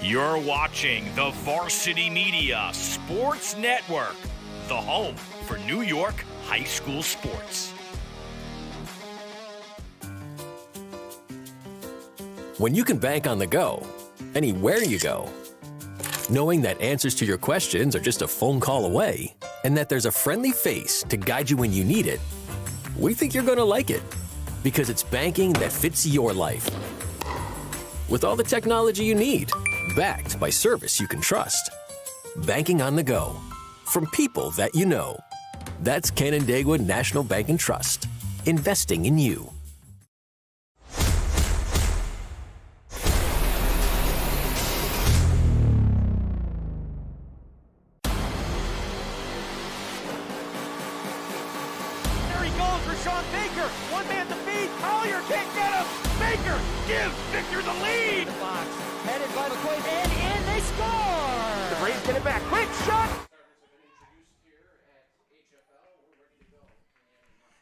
You're watching the Varsity Media Sports Network, the home for New York high school sports. When you can bank on the go, anywhere you go, knowing that answers to your questions are just a phone call away, and that there's a friendly face to guide you when you need it, we think you're going to like it, because it's banking that fits your life. With all the technology you need, backed by service you can trust. Banking on the go, from people that you know. That's Canandaigua National Bank and Trust, investing in you.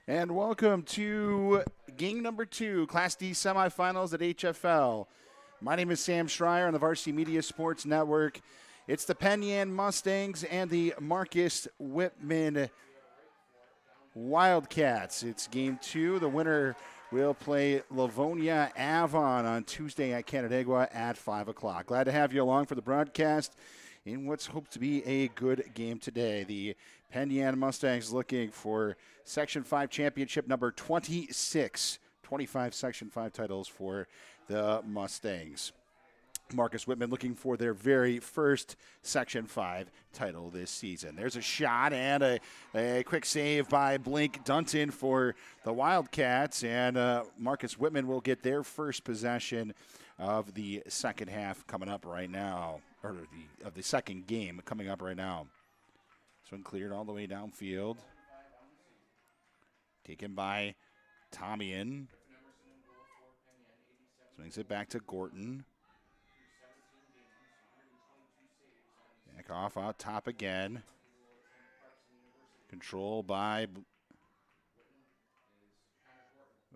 And welcome to game number 2, Class D semifinals at HFL. My name is Sam Schreier on the Varsity Media Sports Network. It's the Penn Mustangs and the Marcus Whitman Wildcats. It's game 2. The winner will play Livonia Avon on Tuesday at Canandaigua at 5 o'clock. Glad to have you along for the broadcast in what's hoped to be a good game today. The Penn Mustangs looking for Section 5 championship number 26. 25 Section 5 titles for the Mustangs. Marcus Whitman looking for their very first Section 5 title this season. There's a shot and a quick save by Blake Dunton for the Wildcats, and Marcus Whitman will get their first possession of the second half coming up right now, or of the second game coming up right now. This one cleared all the way downfield. Taken by Tomian. Swings it back to Gorton. Back off out top again. Control by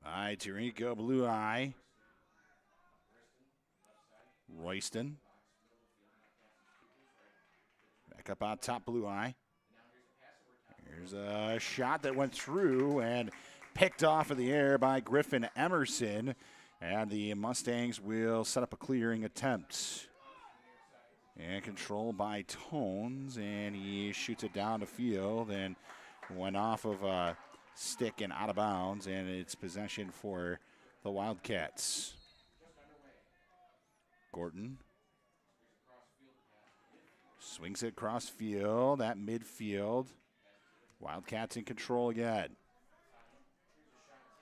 Tirico Blue Eye. Royston. Back up out top Blue Eye. Here's a shot that went through and picked off in the air by Griffin Emerson. And the Mustangs will set up a clearing attempt. And control by Tones, and he shoots it down the field and went off of a stick and out of bounds, and it's possession for the Wildcats. Gordon swings it across field at midfield. Wildcats in control again.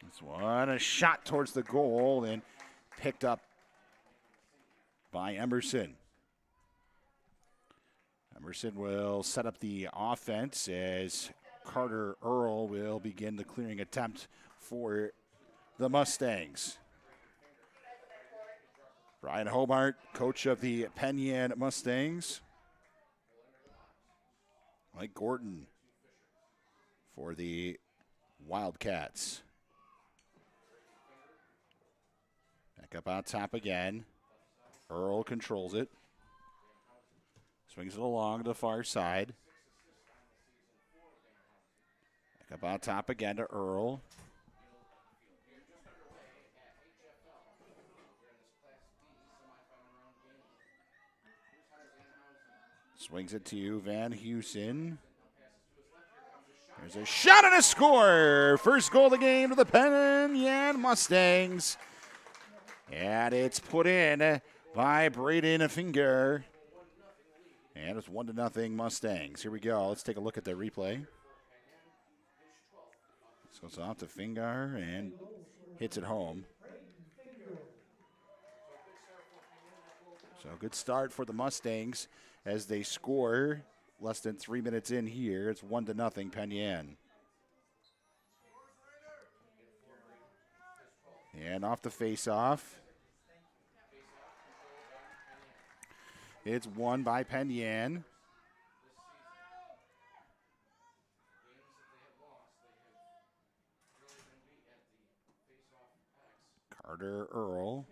This one, a shot towards the goal and picked up by Emerson. Emerson will set up the offense as Carter Earl will begin the clearing attempt for the Mustangs. Brian Hobart, coach of the Penn Mustangs. Mike Gordon for the Wildcats. Back up on top again. Earl controls it. Swings it along the far side. Back up on top again to Earl. Swings it to Van Heusen. There's a shot and a score. First goal of the game to the Penn Mustangs. And it's put in by Braden Finger. And it's 1-0 Mustangs. Here we go. Let's take a look at the replay. This goes off to Fingar and hits it home. So good start for the Mustangs as they score less than 3 minutes in here. It's 1-0 Penn. And off the face-off. It's won by Penn. Carter Earl.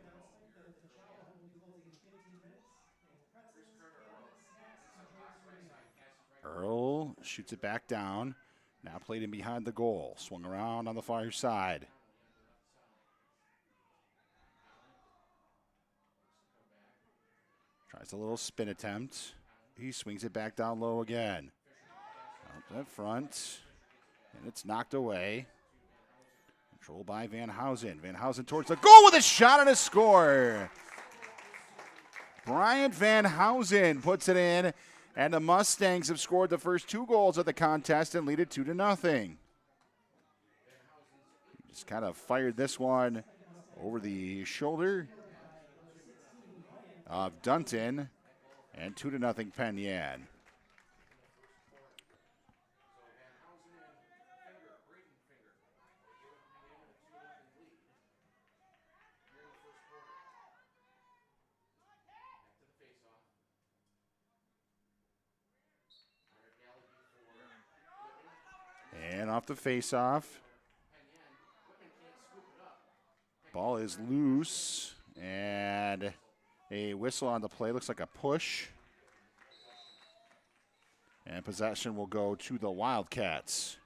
shoots it back down. Now played in behind the goal. Swung around on the far side. Tries a little spin attempt. He swings it back down low again. Up in front. And it's knocked away. Controlled by Van Housen. Van Housen towards the goal with a shot and a score. Bryant Van Housen puts it in, and the Mustangs have scored the first 2 goals of the contest and lead it 2-0. Just kind of fired this one over the shoulder of Dunton, and 2-0 Penn Yan. And off the face-off. Ball is loose, and a whistle on the play. Looks like a push. And possession will go to the Wildcats.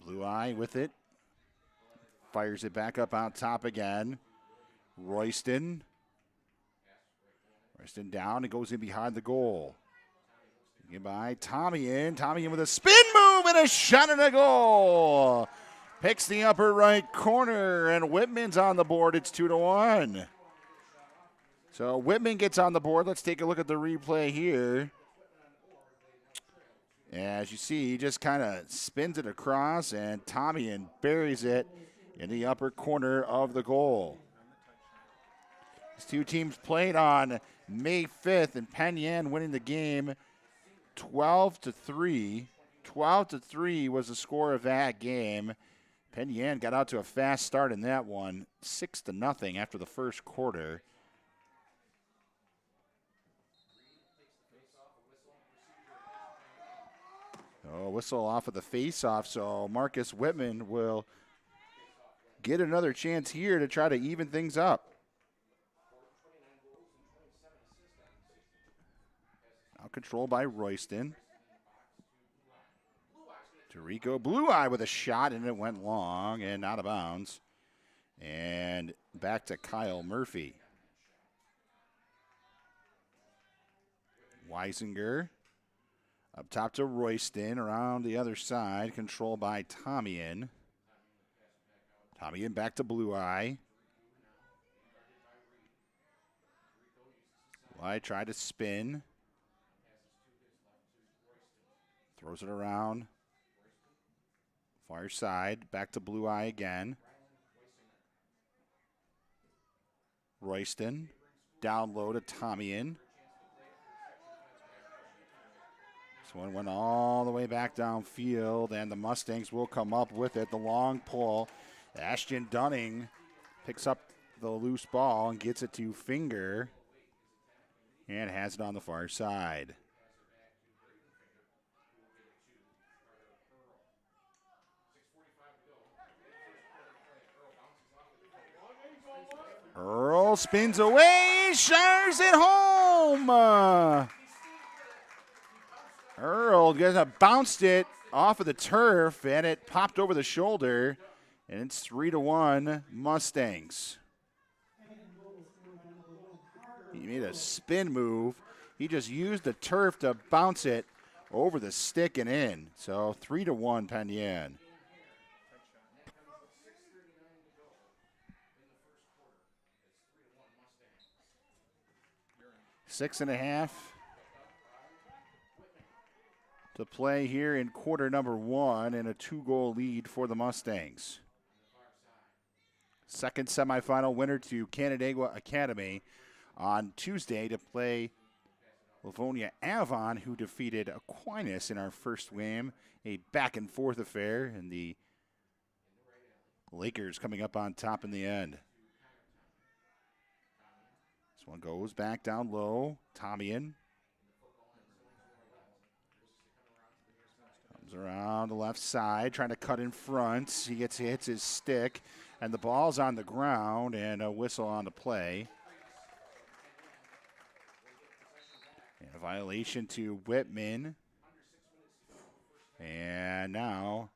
Blue Eye with it. Fires it back up on top again. Royston. Royston down and goes in behind the goal. By Tommy in with a spin move and a shot and a goal. Picks the upper right corner, and Whitman's on the board. It's 2-1. So Whitman gets on the board. Let's take a look at the replay here. As you see, he just kind of spins it across, and Tommy in buries it in the upper corner of the goal. These 2 teams played on May 5th, and Penn Yan winning the game 12-3. 12-3 was the score of that game. Penn Yan got out to a fast start in that one, 6-0 after the first quarter. Oh, whistle off of the face-off, so Marcus Whitman will get another chance here to try to even things up. Now controlled by Royston. Tarico Blue Eye with a shot, and it went long and out of bounds. And back to Kyle Murphy. Weisinger up top to Royston, around the other side, controlled by Tommy-in. Tommy-in back to Blue Eye. Blue Eye tried to spin. Throws it around. Far side, back to Blue Eye again. Royston, down low to Tommy-in. This one went all the way back downfield, and the Mustangs will come up with it. The long pull. Ashton Dunning picks up the loose ball and gets it to Finger, and has it on the far side. Earl spins away, shires it home. Earl bounced it off of the turf, and it popped over the shoulder, and it's 3-1 Mustangs. He made a spin move. He just used the turf to bounce it over the stick and in. So 3-1 Penn Yan. 6.5 to play here in quarter number 1, and a 2-goal lead for the Mustangs. Second semifinal winner to Canandaigua Academy on Tuesday to play Livonia Avon, who defeated Aquinas in our first game. A back-and-forth affair, and the Lakers coming up on top in the end. This one goes back down low. Tommy-in. Comes around the left side, trying to cut in front. He hits his stick, and the ball's on the ground, and a whistle on the play. A violation to Whitman. And now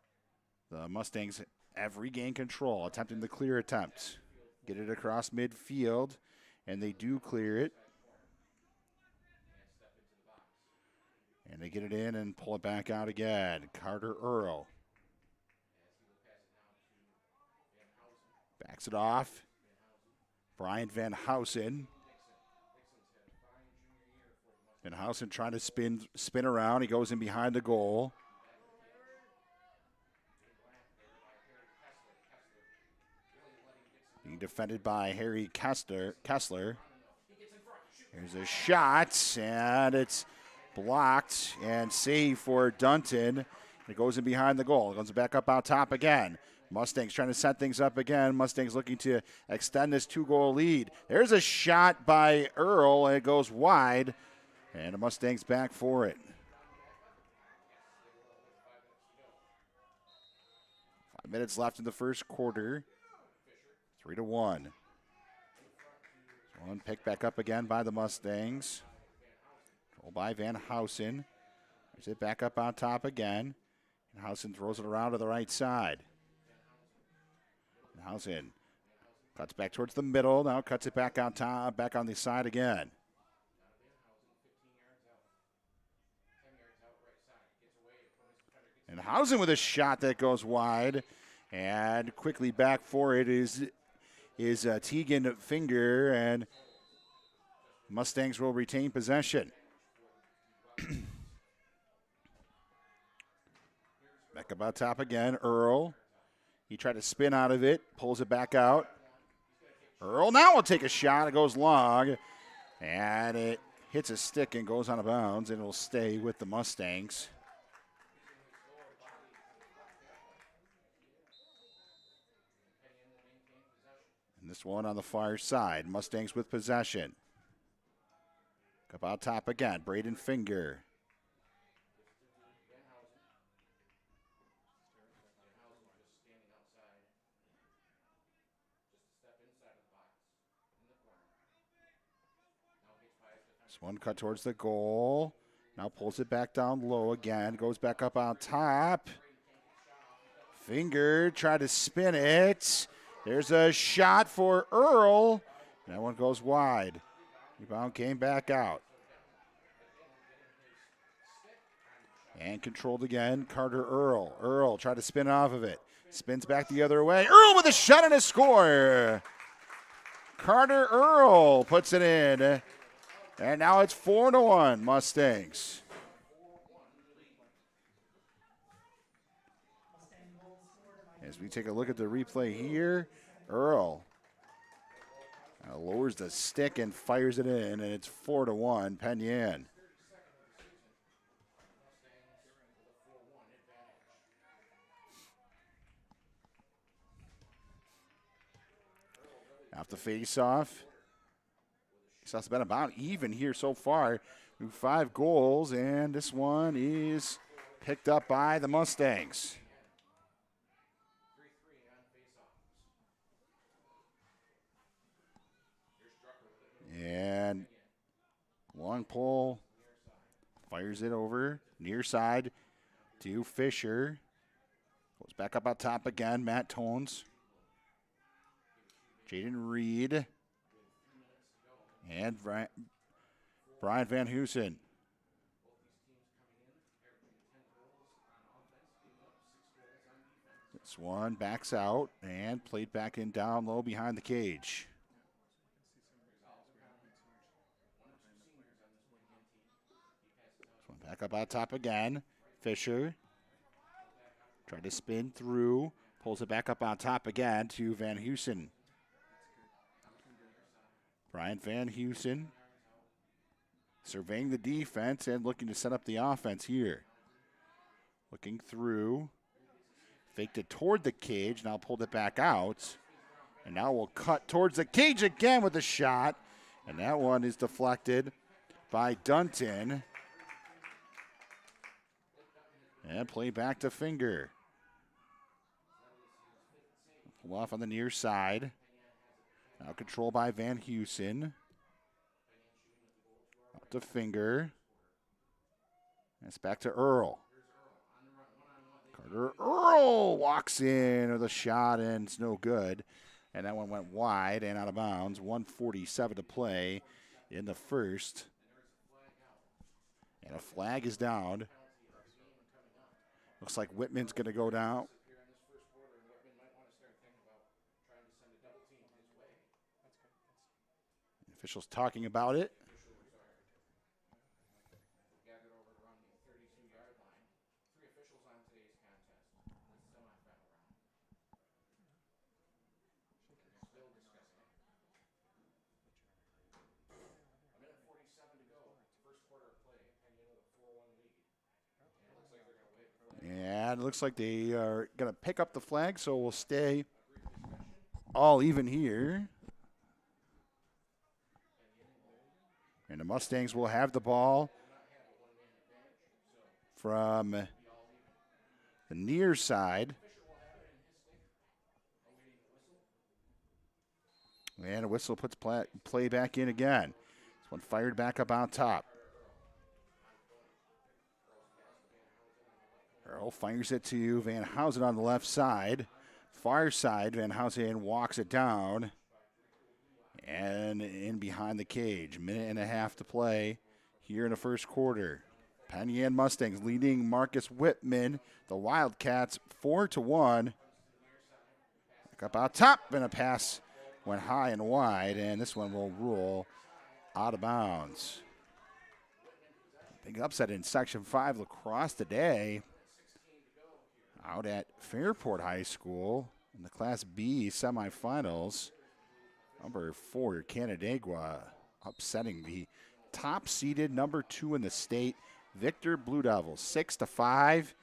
the Mustangs have regained control, attempting the clear attempt. Get it across midfield, and they do clear it. And they get it in and pull it back out again. Carter Earl. Backs it off. Brian Van Housen. Van Housen trying to spin around. He goes in behind the goal. Being defended by Harry Kessler. There's a shot, and it's blocked and saved for Dunton. It goes in behind the goal. It goes back up out top again. Mustangs trying to set things up again. Mustangs looking to extend this 2-goal lead. There's a shot by Earl, and it goes wide, and the Mustangs back for it. 5 minutes left in the first quarter. 3-1. One picked back up again by the Mustangs. Control by Van Housen. There's it back up on top again. And Housen throws it around to the right side. And Housen cuts back towards the middle. Now cuts it back on top, back on the side again. And Housen with a shot that goes wide. And quickly back for it is Tegan Finger, and Mustangs will retain possession. Back about top again, Earl. He tried to spin out of it, pulls it back out. Earl now will take a shot. It goes long, and it hits a stick and goes out of bounds, and it will stay with the Mustangs. This one on the far side. Mustangs with possession. Up out top again. Braden Finger. This one cut towards the goal. Now pulls it back down low again. Goes back up on top. Finger tried to spin it. There's a shot for Earl. That one goes wide. Rebound came back out. And controlled again, Carter Earl. Earl tried to spin off of it. Spins back the other way. Earl with a shot and a score. Carter Earl puts it in. And now it's 4-1 Mustangs. As we take a look at the replay here, Earl lowers the stick and fires it in, and it's 4-1 Penn. Off the face-off. It's been about even here so far. 5 goals, and this one is picked up by the Mustangs. And long pull, fires it over, near side to Fisher. Goes back up on top again, Matt Tones. Jaden Reed. And Brian Van Housen. This one backs out and played back in down low behind the cage. Back up on top again. Fisher tried to spin through. Pulls it back up on top again to Van Housen. Brian Van Housen surveying the defense and looking to set up the offense here. Looking through. Faked it toward the cage. Now pulled it back out. And now we'll cut towards the cage again with a shot. And that one is deflected by Dunton. And play back to Finger. Pull off on the near side. Now controlled by Van Housen. Up to Finger. It's back to Earl. Carter Earl walks in with a shot, and it's no good. And that one went wide and out of bounds. 1:47 to play in the first. And a flag is down. Looks like Whitman's going to go down. Officials talking about it. And it looks like they are going to pick up the flag, so we'll stay all even here. And the Mustangs will have the ball from the near side. And a whistle puts play back in again. This one fired back up on top. Earl fires it to Van Housen on the left side. Far side, Van Housen walks it down. And in behind the cage. Minute and a half to play here in the first quarter. Penn and Mustangs leading Marcus Whitman. The Wildcats 4-1. Back up out top, and a pass went high and wide, and this one will roll out of bounds. Big upset in Section 5 lacrosse today. Out at Fairport High School in the Class B semifinals. Number 4, Canandaigua, upsetting the top-seeded number 2 in the state, Victor Blue Devils, 6-5.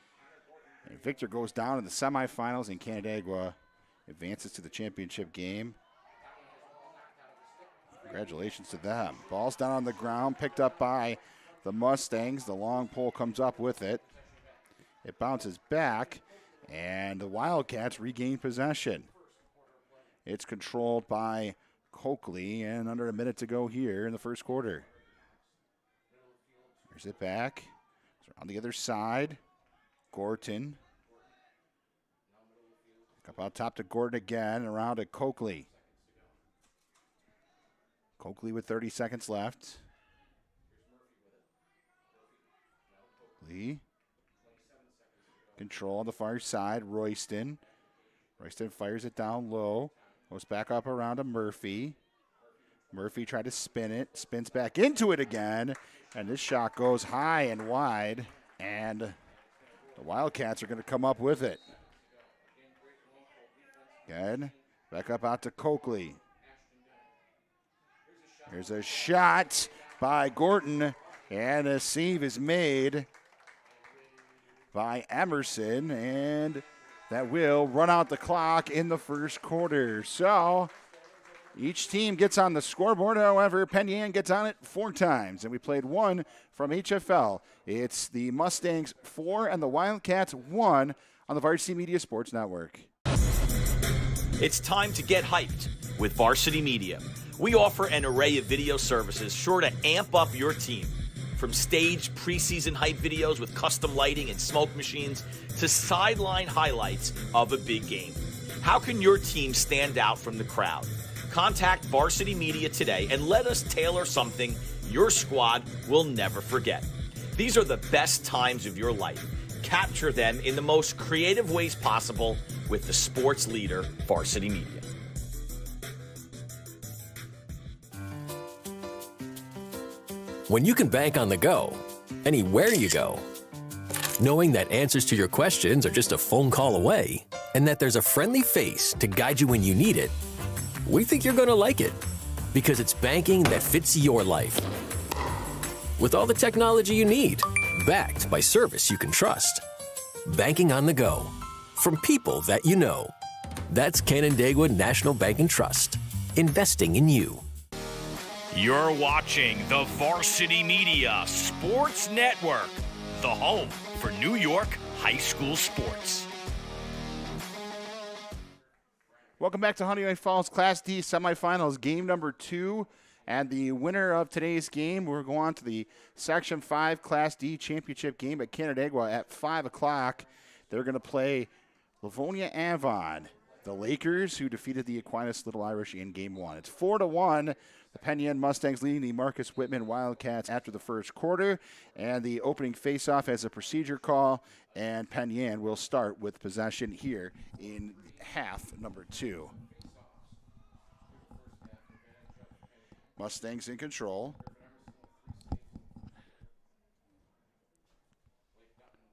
And Victor goes down in the semifinals, and Canandaigua advances to the championship game. Congratulations to them. Ball's down on the ground, picked up by the Mustangs. The long pole comes up with it. It bounces back, and the Wildcats regain possession. It's controlled by Coakley, and under a minute to go here in the first quarter. There's it back. It's on the other side. Gorton. Up out top to Gordon again, and around to Coakley. Coakley with 30 seconds left. Lee. Control on the far side, Royston. Royston fires it down low. Goes back up around to Murphy. Murphy tried to spin it. Spins back into it again. And this shot goes high and wide. And the Wildcats are going to come up with it. Good. Back up out to Coakley. Here's a shot by Gorton. And a save is made by Emerson. And that will run out the clock in the first quarter. So each team gets on the scoreboard. However, Penn gets on it 4 times. And we played 1 from HFL. It's the Mustangs 4 and the Wildcats 1 on the Varsity Media Sports Network. It's time to get hyped with Varsity Media. We offer an array of video services sure to amp up your team. From staged preseason hype videos with custom lighting and smoke machines to sideline highlights of a big game. How can your team stand out from the crowd? Contact Varsity Media today and let us tailor something your squad will never forget. These are the best times of your life. Capture them in the most creative ways possible with the sports leader, Varsity Media. When you can bank on the go, anywhere you go, knowing that answers to your questions are just a phone call away, and that there's a friendly face to guide you when you need it, we think you're going to like it, because it's banking that fits your life. With all the technology you need, backed by service you can trust. Banking on the go, from people that you know. That's Canandaigua National Bank and Trust, investing in you. You're watching the Varsity Media Sports Network, the home for New York high school sports. Welcome back to Honey Falls Class D semifinals, game number 2 And the winner of today's game will go on to the Section 5 Class D championship game at Canandaigua at 5 o'clock. They're going to play Livonia Avon, the Lakers, who defeated the Aquinas Little Irish in Game 1. It's 4-1. The Penn Mustangs leading the Marcus Whitman Wildcats after the first quarter. And the opening faceoff has a procedure call, and Penn will start with possession here in half number 2. Mustangs in control.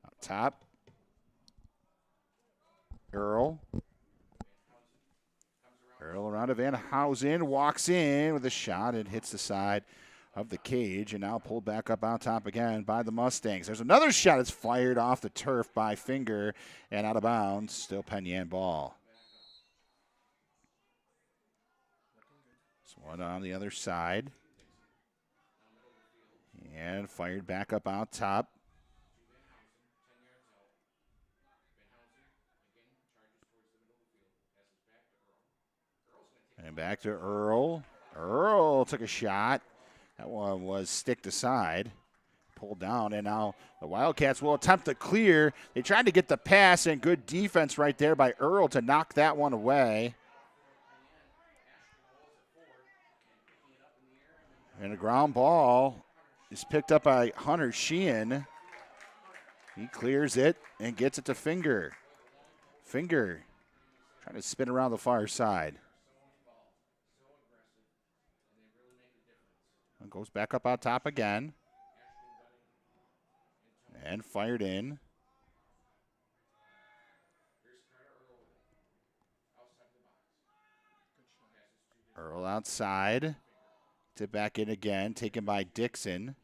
Up top. Earl around to Van Housen, walks in with a shot and hits the side of the cage, and now pulled back up on top again by the Mustangs. There's another shot that's fired off the turf by Finger and out of bounds. Still Penn ball. So one on the other side. And fired back up out top. And back to Earl. Earl took a shot. That one was sticked aside, pulled down, and now the Wildcats will attempt to clear. They tried to get the pass, and good defense right there by Earl to knock that one away. And a ground ball is picked up by Hunter Sheehan. He clears it and gets it to Finger. Finger trying to spin around the far side. And goes back up on top again. And fired in. Earl outside. Tip back in again, taken by Dixon.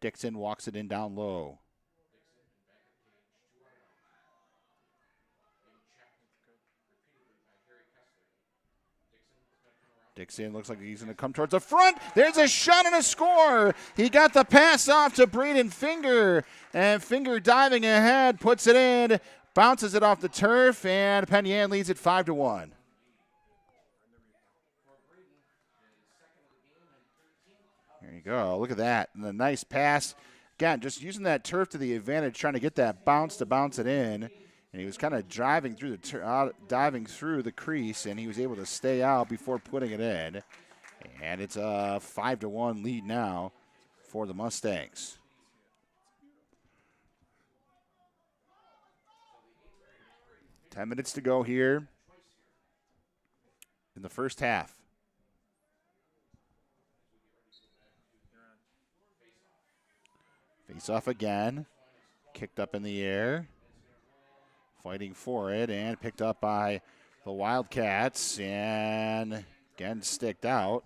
Dixon walks it in down low. Dixon looks like he's going to come towards the front. There's a shot and a score. He got the pass off to Braden Finger. And Finger diving ahead, puts it in, bounces it off the turf, and Penn leads it 5-1. There you go. Look at that. And a nice pass. Again, just using that turf to the advantage, trying to get that bounce to bounce it in. And he was kind of driving through diving through the crease, and he was able to stay out before putting it in. And it's a 5-1 lead now for the Mustangs. Ten minutes to go here in the first half. Face off again. Kicked up in the air. Fighting for it and picked up by the Wildcats and again sticked out.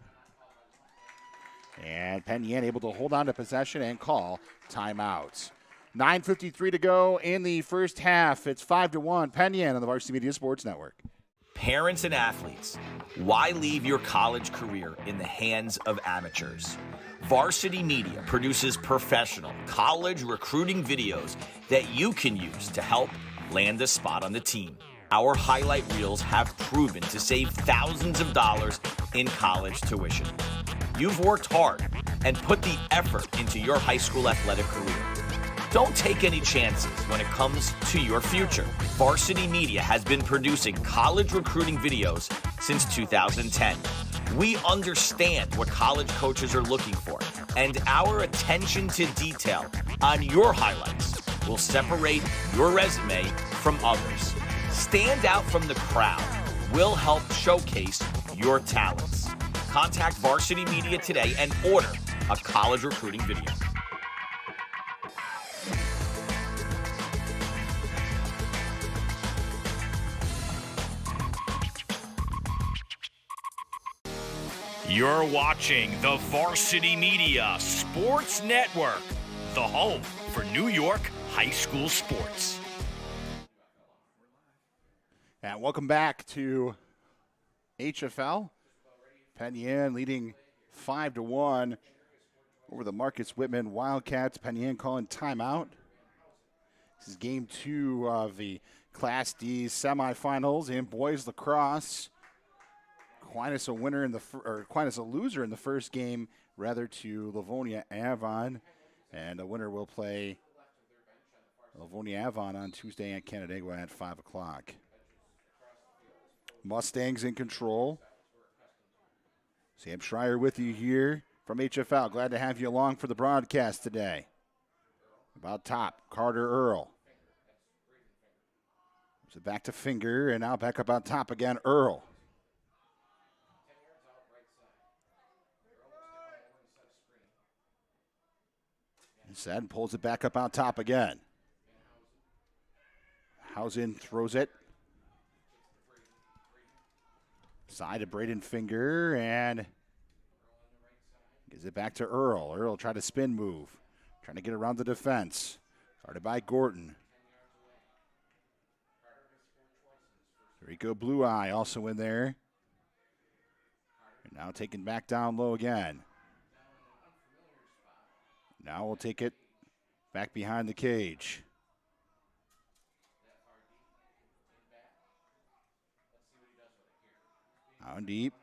And Penn able to hold on to possession and call timeouts. 9:53 to go in the first half. It's 5-1. Penn on the Varsity Media Sports Network. Parents and athletes, why leave your college career in the hands of amateurs? Varsity Media produces professional college recruiting videos that you can use to help land a spot on the team. Our highlight reels have proven to save thousands of dollars in college tuition. You've worked hard and put the effort into your high school athletic career. Don't take any chances when it comes to your future. Varsity Media has been producing college recruiting videos since 2010. We understand what college coaches are looking for, and our attention to detail on your highlights will separate your resume from others. Stand out from the crowd. We'll help showcase your talents. Contact Varsity Media today and order a college recruiting video. You're watching the Varsity Media Sports Network, the home for New York high school sports. And welcome back to HFL. Penn leading 5-1 over the Marcus Whitman Wildcats. Penn calling timeout. This is game 2 of the Class D semifinals in boys lacrosse. Aquinas a winner in the Aquinas a loser in the first game, rather to Livonia Avon, and the winner will play Livonia Avon on Tuesday at Canandaigua at 5 o'clock. Mustangs in control. Sam Schreier with you here from HFL. Glad to have you along for the broadcast today. About top, Carter Earl. So back to Finger, and now back up on top again, Earl. Instead, pulls it back up on top again. Housen throws it. Side to Braden Finger, and gives it back to Earl. Earl tried to spin move, trying to get around the defense. Started by Gordon. Rico Blue Eye also in there. And now taken back down low again. Now we'll take it back behind the cage. Down deep.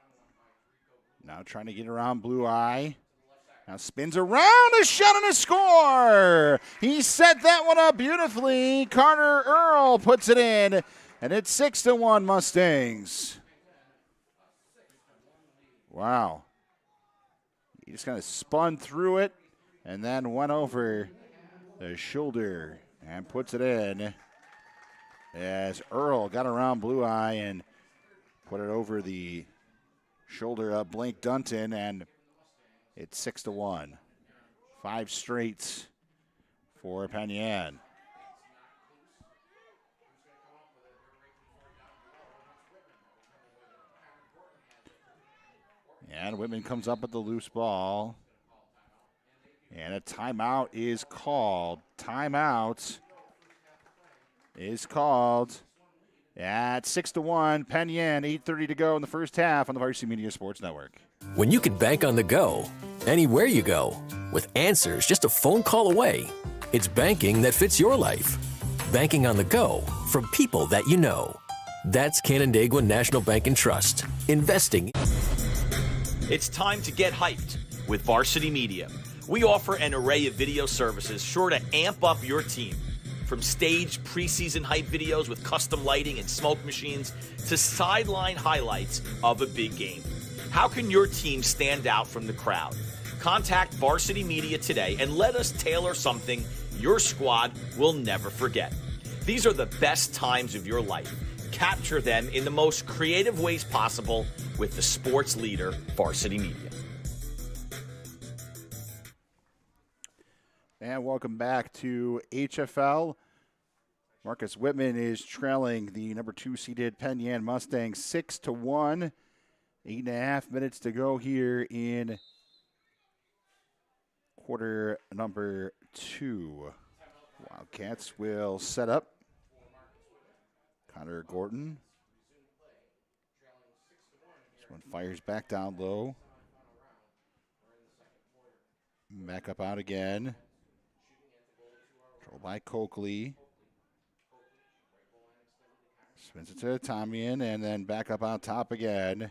Now trying to get around Blue Eye. Now spins around, a shot and a score. He set that one up beautifully. Carter Earl puts it in, and it's 6-1 Mustangs. Wow. He just kind of spun through it and then went over the shoulder and puts it in as Earl got around Blue Eye and put it over the shoulder of Blake Dunton, and it's 6-1. 5 straights for Penn. And Whitman comes up with the loose ball. And a timeout is called. Timeout is called at 6-1. Penn, 8:30 to go in the first half on the Varsity Media Sports Network. When you can bank on the go, anywhere you go, with answers just a phone call away, it's banking that fits your life. Banking on the go from people that you know. That's Canandaigua National Bank and Trust. Investing. It's time to get hyped with Varsity Media. We offer an array of video services sure to amp up your team. From staged preseason hype videos with custom lighting and smoke machines to sideline highlights of a big game. How can your team stand out from the crowd? Contact Varsity Media today and let us tailor something your squad will never forget. These are the best times of your life. Capture them in the most creative ways possible with the sports leader, Varsity Media. And welcome back to HFL. Marcus Whitman is trailing the number 2 seeded Penn Mustangs 6-1. 8.5 minutes to go here in quarter number 2. Wildcats will set up. Connor Gordon. This one fires back down low. Back up out again. Controlled by Coakley. Spins it to Tomian and then back up on top again.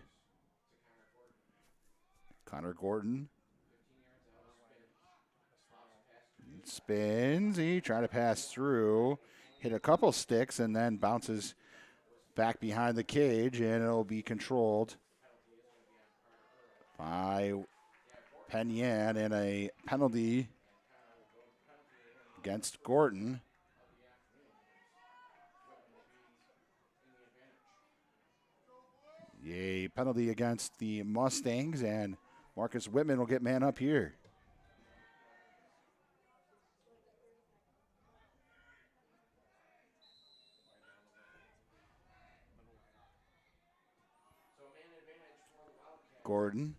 Connor Gordon. Spins. He tried to pass through. Hit a couple sticks and then bounces back behind the cage, and it'll be controlled by Penn and a penalty against Gordon. A penalty against the Mustangs, and Marcus Whitman will get man up here. Gordon.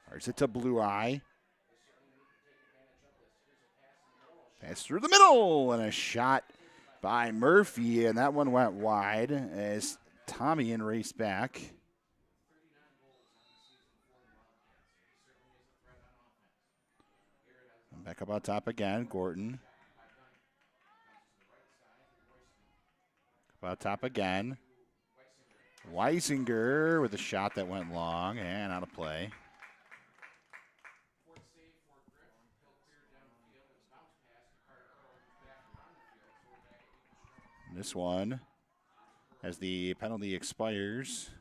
Fires it to Blue Eye. Pass through the middle, and a shot by Murphy, and that one went wide as Tomian raced back. And back up on top again, Gordon. Up on top again. Weisinger with a shot that went long and out of play. This one, as the penalty expires,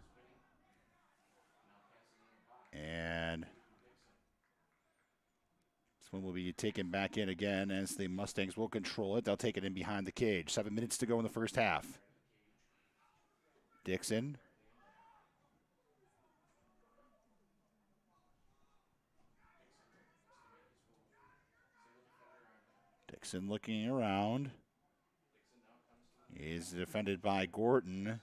and this one will be taken back in again as the Mustangs will control it. They'll take it in behind the cage. 7 minutes to go in the first half. Dixon. Dixon looking around. He's defended by Gordon.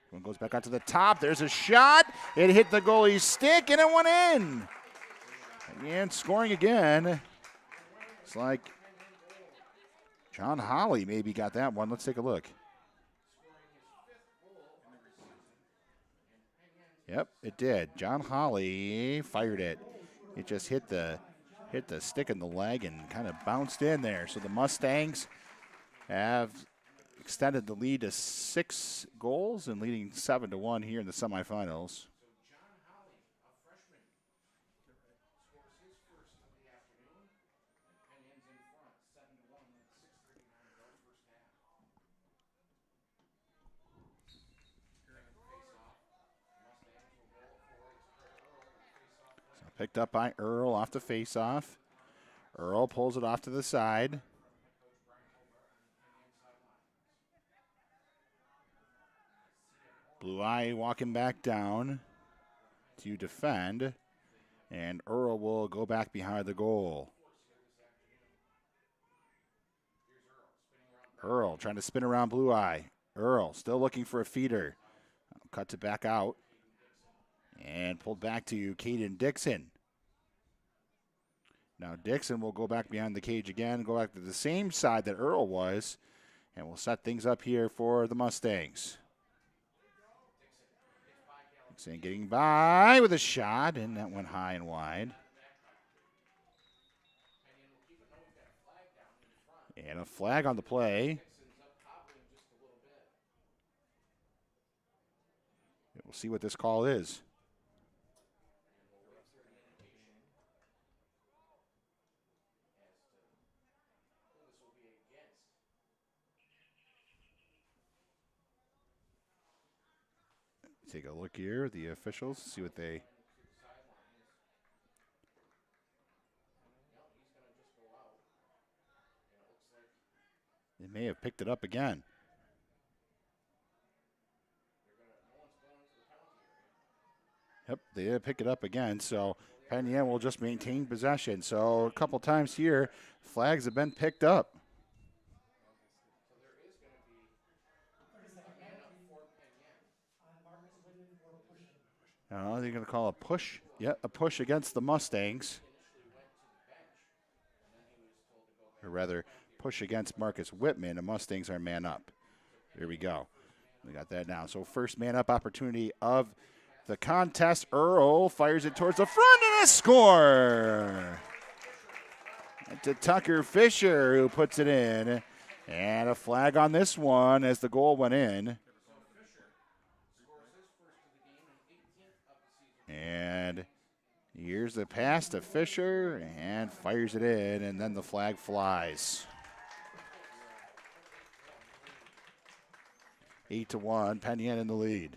One goes back out to the top. There's a shot. It hit the goalie's stick, and it went in. And scoring again. It's like John Holly maybe got that one. Let's take a look. Yep, it did. John Holly fired it. It just hit the stick in the leg and kind of bounced in there. So the Mustangs have extended the lead to 6 goals and leading 7-1 here in the semifinals. So picked up by Earl off the faceoff. Earl pulls it off to the side. Blue Eye walking back down to defend, and Earl will go back behind the goal. Earl trying to spin around Blue Eye. Earl still looking for a feeder. Cuts it back out and pulled back to Caden Dixon. Now Dixon will go back behind the cage again, go back to the same side that Earl was, and we'll set things up here for the Mustangs. Dixon getting by with a shot, and that went high and wide. And a flag on the play. We'll see what this call is. Take a look here at the officials, see what they. They may have picked it up again. Yep, they did pick it up again, so Penn will just maintain possession. So a couple times here, flags have been picked up. They're going to call a push. Yeah, a push against the Mustangs. Or rather, push against Marcus Whitman. The Mustangs are man up. Here we go. We got that now. So first man up opportunity of the contest. Earl fires it towards the front and a score. And to Tucker Fisher, who puts it in. And a flag on this one as the goal went in. And here's the pass to Fisher and fires it in, and then the flag flies. 8-1, Penn in the lead.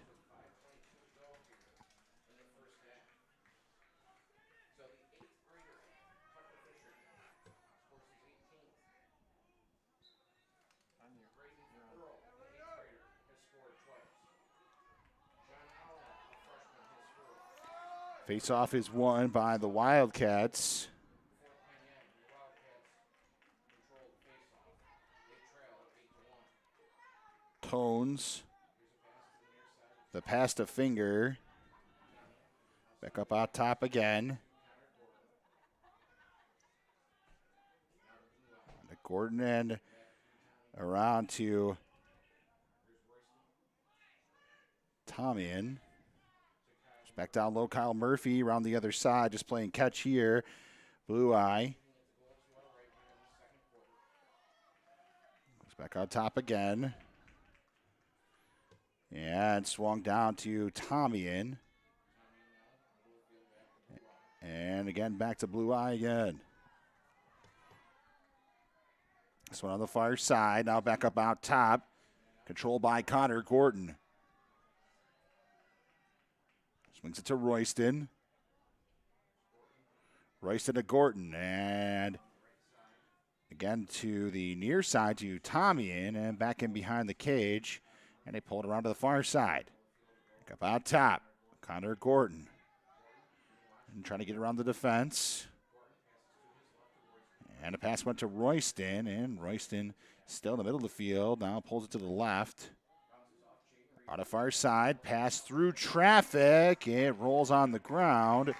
Face-off is won by the Wildcats. Tones. The pass to Finger. Back up out top again. The Gordon end around to Tomian. Back down low, Kyle Murphy around the other side, just playing catch here. Blue Eye. Goes back on top again. And swung down to Tomian. And again, back to Blue Eye again. This one on the far side. Now back up out top. Controlled by Connor Gordon. Swings it to Royston. Royston to Gordon. And again to the near side to Tomian. And back in behind the cage. And they pull it around to the far side. Back up out top. Connor Gordon. And trying to get around the defense. And the pass went to Royston. And Royston still in the middle of the field. Now pulls it to the left. On the far side. Pass through traffic. It rolls on the ground.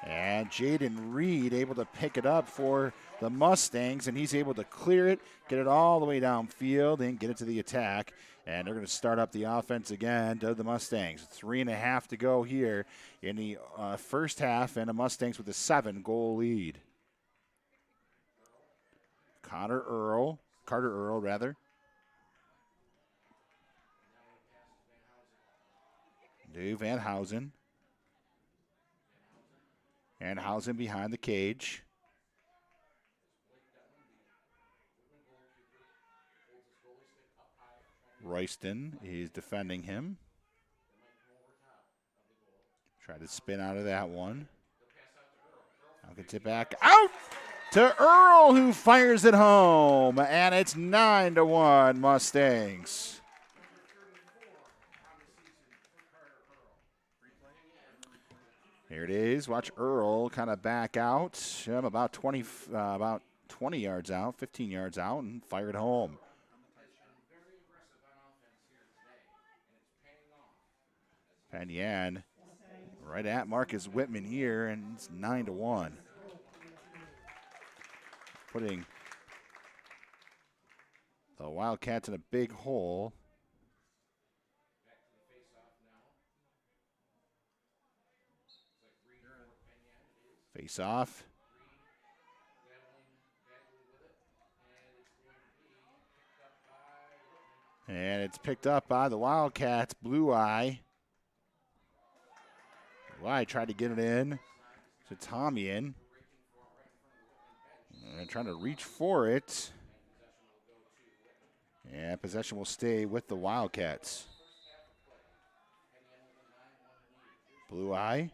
And Jaden Reed able to pick it up for the Mustangs. And he's able to clear it. Get it all the way downfield. And get it to the attack. And they're going to start up the offense again to the Mustangs. 3.5 to go here in the first half, and the Mustangs with a 7-goal lead. Carter Earl, Dave Van Housen. And Housen behind the cage. Royston is defending him. Tried to spin out of that one. Now gets it back out to Earl, who fires it home. And it's 9-1 Mustangs. Here it is. Watch Earl kind of back out. About 20 yards out, 15 yards out, and fire it home. Penn right at Marcus Whitman here, and it's 9-1. Putting the Wildcats in a big hole. Face off. And it's picked up by the Wildcats. Blue Eye. Blue Eye tried to get it in to Tomian. And trying to reach for it. And possession will stay with the Wildcats. Blue Eye.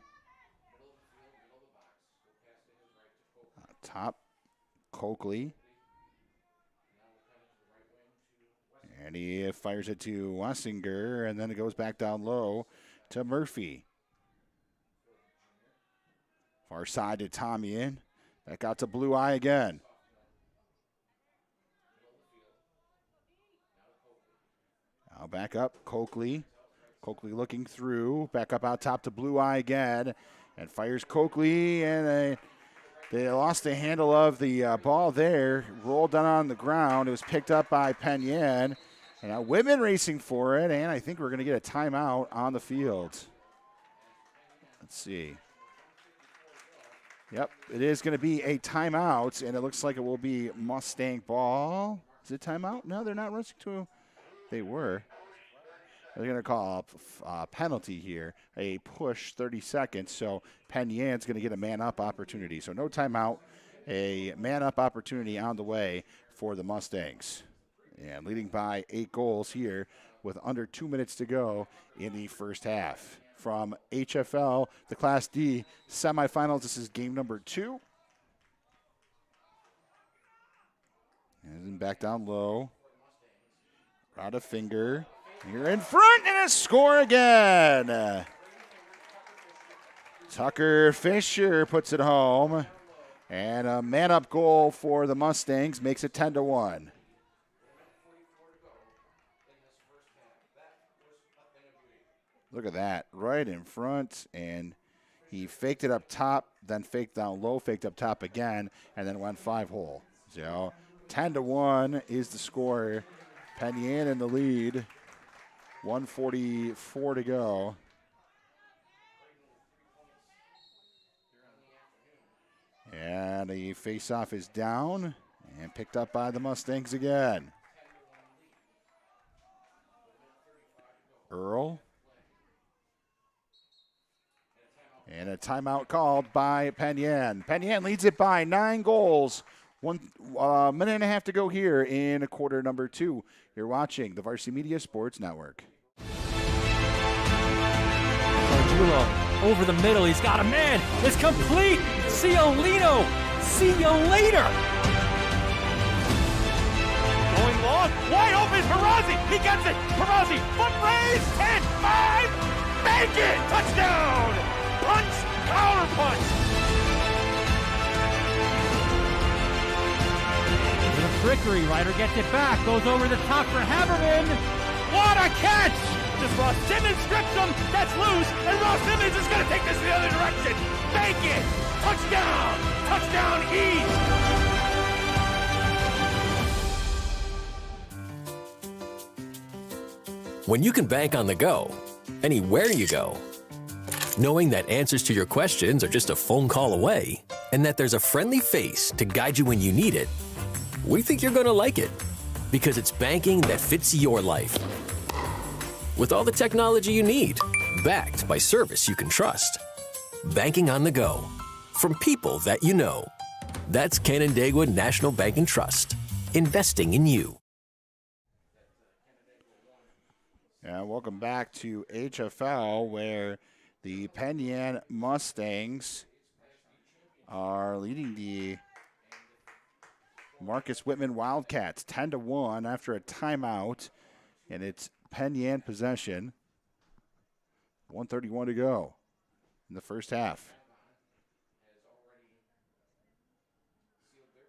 Top, Coakley. And he fires it to Wassinger, and then it goes back down low to Murphy. Far side to Tomian. Back out to Blue Eye again. Now back up, Coakley. Coakley looking through. Back up out top to Blue Eye again. And fires Coakley, and they lost the handle of the ball there. Rolled down on the ground. It was picked up by Penn. And now Whitman racing for it, and I think we're going to get a timeout on the field. Let's see. Yep, it is going to be a timeout, and it looks like it will be Mustang ball. Is it timeout? No, they're not rushing to. They were. They're going to call a penalty here, a push 30 seconds. So Penn Yan's going to get a man-up opportunity. So no timeout, a man-up opportunity on the way for the Mustangs. And leading by 8 goals here with under 2 minutes to go in the first half. From HFL, the Class D semifinals, this is game number 2. And back down low. Out of finger. You're in front, and a score again. Tucker Fisher puts it home. And a man-up goal for the Mustangs makes it 10-1. Look at that, right in front, and he faked it up top, then faked down low, faked up top again, and then went 5-hole. So 10-1 is the score. Penn Yan in the lead. 1:44 to go. And the face-off is down and picked up by the Mustangs again. Earl. And a timeout called by Penn. Penn leads it by 9 goals. 1 minute and a half to go here in quarter number 2. You're watching the Varsity Media Sports Network. Gargiulo over the middle. He's got a man. It's complete. Ciolino. See you later. Going long. Wide open. Perazzi. He gets it. Perazzi. Foot raise. 10, 5. Make it. Touchdown. Punch. Counter punch. The Frickery Ryder gets it back. Goes over the top for Haberman. What a catch! Just Ross Simmons strips him. That's loose. And Ross Simmons is going to take this the other direction. Make it. Touchdown. Touchdown East. When you can bank on the go, anywhere you go, knowing that answers to your questions are just a phone call away, and that there's a friendly face to guide you when you need it, we think you're going to like it, because it's banking that fits your life. With all the technology you need, backed by service you can trust. Banking on the go, from people that you know. That's Canandaigua National Bank and Trust, investing in you. Yeah, welcome back to HFL, where the Penn Mustangs are leading the Marcus Whitman Wildcats 10-1 after a timeout, and it's Penn possession. 1:31 to go in the first half.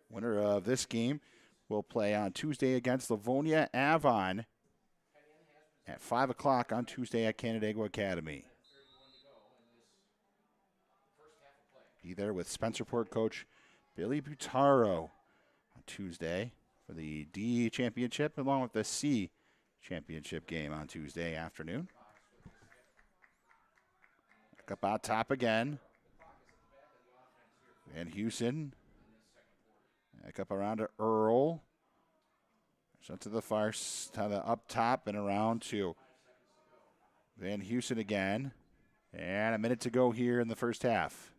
Winner of this game will play on Tuesday against Livonia Avon at 5 o'clock on Tuesday at Canandaigua Academy. Be there with Spencerport coach Billy Butaro on Tuesday for the D championship, along with the C championship game on Tuesday afternoon. Back up on top again. Van Heusen. Back up around to Earl. So to the far, to the up top and around to Van Heusen again. And a minute to go here in the first half.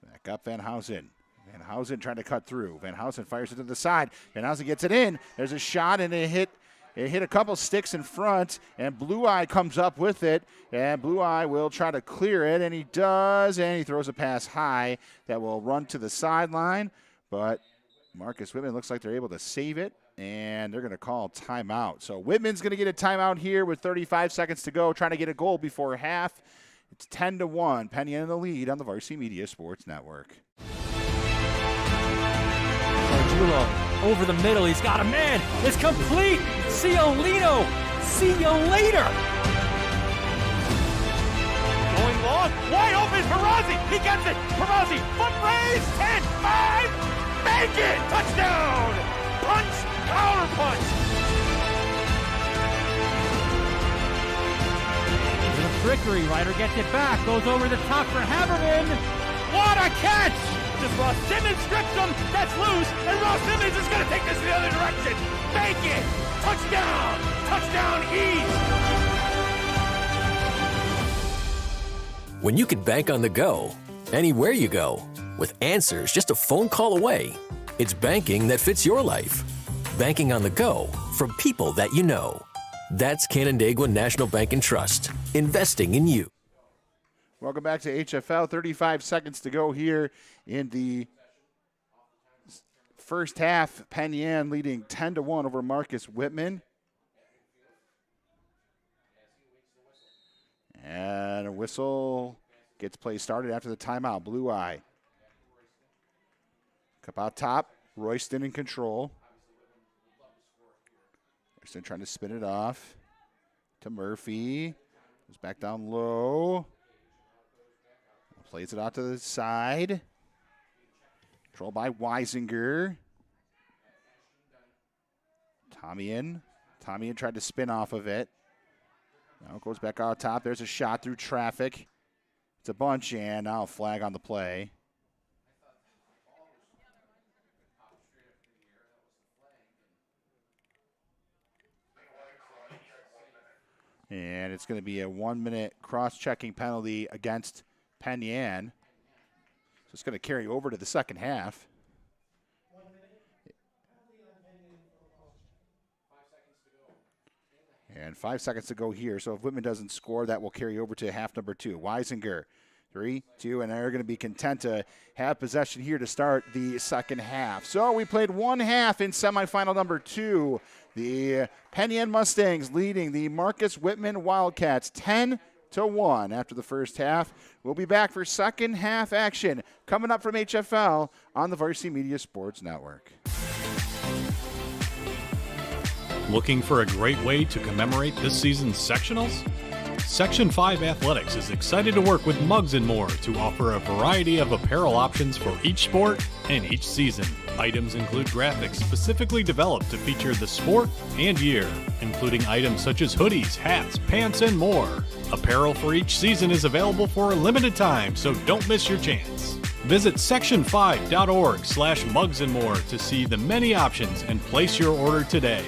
Back up Van Housen. Van Housen trying to cut through. Van Housen fires it to the side. Van Housen gets it in. There's a shot and it hit a couple sticks in front, and Blue Eye comes up with it, and Blue Eye will try to clear it, and he does, and he throws a pass high that will run to the sideline, but Marcus Whitman looks like they're able to save it, and they're going to call timeout. So Whitman's going to get a timeout here with 35 seconds to go, trying to get a goal before half. It's 10-1, Penn in the lead on the Varsity Media Sports Network. Gargiulo over the middle. He's got a man. It's complete. Ciolino. See you later. Going long. Wide open. Perazzi. He gets it. Perazzi. Foot raise. 10, 5. Make it. Touchdown. Punch. Counter punch. The Frickery Ryder gets it back. Goes over the top for Haberman. What a catch! Just Ross Simmons strips him. That's loose. And Ross Simmons is going to take this the other direction. Make it. Touchdown. Touchdown East. When you can bank on the go, anywhere you go, with answers just a phone call away, it's banking that fits your life. Banking on the go, from people that you know. That's Canandaigua National Bank and Trust, investing in you. Welcome back to HFL. 35 seconds to go here in the first half. Penn leading 10-1 over Marcus Whitman. And a whistle gets play started after the timeout. Blue Eye. Cup out top. Royston in control. Royston trying to spin it off to Murphy. Goes back down low. Plays it out to the side. Controlled by Weisinger. Tommyan tried to spin off of it. Now it goes back out top. There's a shot through traffic. It's a bunch, and now a flag on the play. And it's going to be a 1-minute cross-checking penalty against Penn. So it's going to carry over to the second half. And 5 seconds to go here. So if Whitman doesn't score, that will carry over to half number 2. Weisinger, 3, 2, and they're going to be content to have possession here to start the second half. So we played one half in semifinal number 2. The Penn Mustangs leading the Marcus Whitman Wildcats 10-1 after the first half. We'll be back for second half action coming up from HFL on the Varsity Media Sports Network. Looking for a great way to commemorate this season's sectionals? Section 5 Athletics is excited to work with Mugs & More to offer a variety of apparel options for each sport and each season. Items include graphics specifically developed to feature the sport and year, including items such as hoodies, hats, pants, and more. Apparel for each season is available for a limited time, so don't miss your chance. Visit section5.org/mugsandmore to see the many options and place your order today.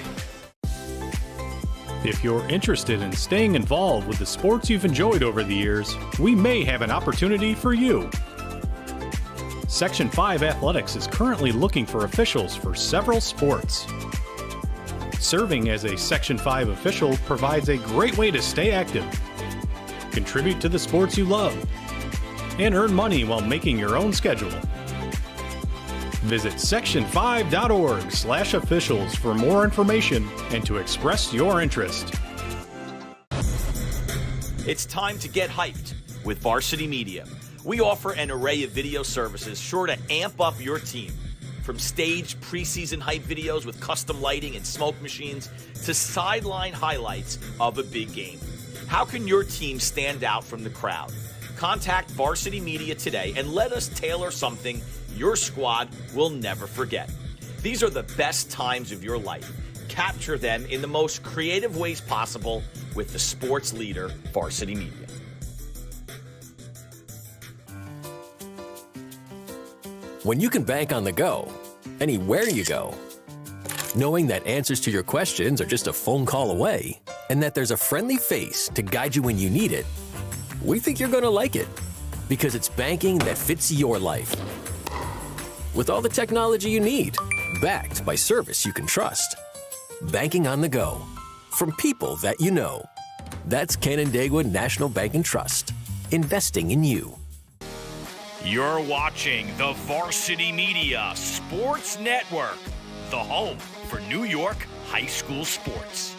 If you're interested in staying involved with the sports you've enjoyed over the years, we may have an opportunity for you. Section 5 Athletics is currently looking for officials for several sports. Serving as a Section 5 official provides a great way to stay active, contribute to the sports you love, and earn money while making your own schedule. Visit section5.org/officials for more information and to express your interest. It's time to get hyped with Varsity Media. We offer an array of video services sure to amp up your team. From staged preseason hype videos with custom lighting and smoke machines to sideline highlights of a big game. How can your team stand out from the crowd? Contact Varsity Media today and let us tailor something your squad will never forget. These are the best times of your life. Capture them in the most creative ways possible with the sports leader, Varsity Media. When you can bank on the go, anywhere you go, knowing that answers to your questions are just a phone call away, and that there's a friendly face to guide you when you need it, we think you're going to like it, because it's banking that fits your life. With all the technology you need, backed by service you can trust. Banking on the go, from people that you know. That's Canandaigua National Bank and Trust, investing in you. You're watching the Varsity Media Sports Network, the home for New York high school sports.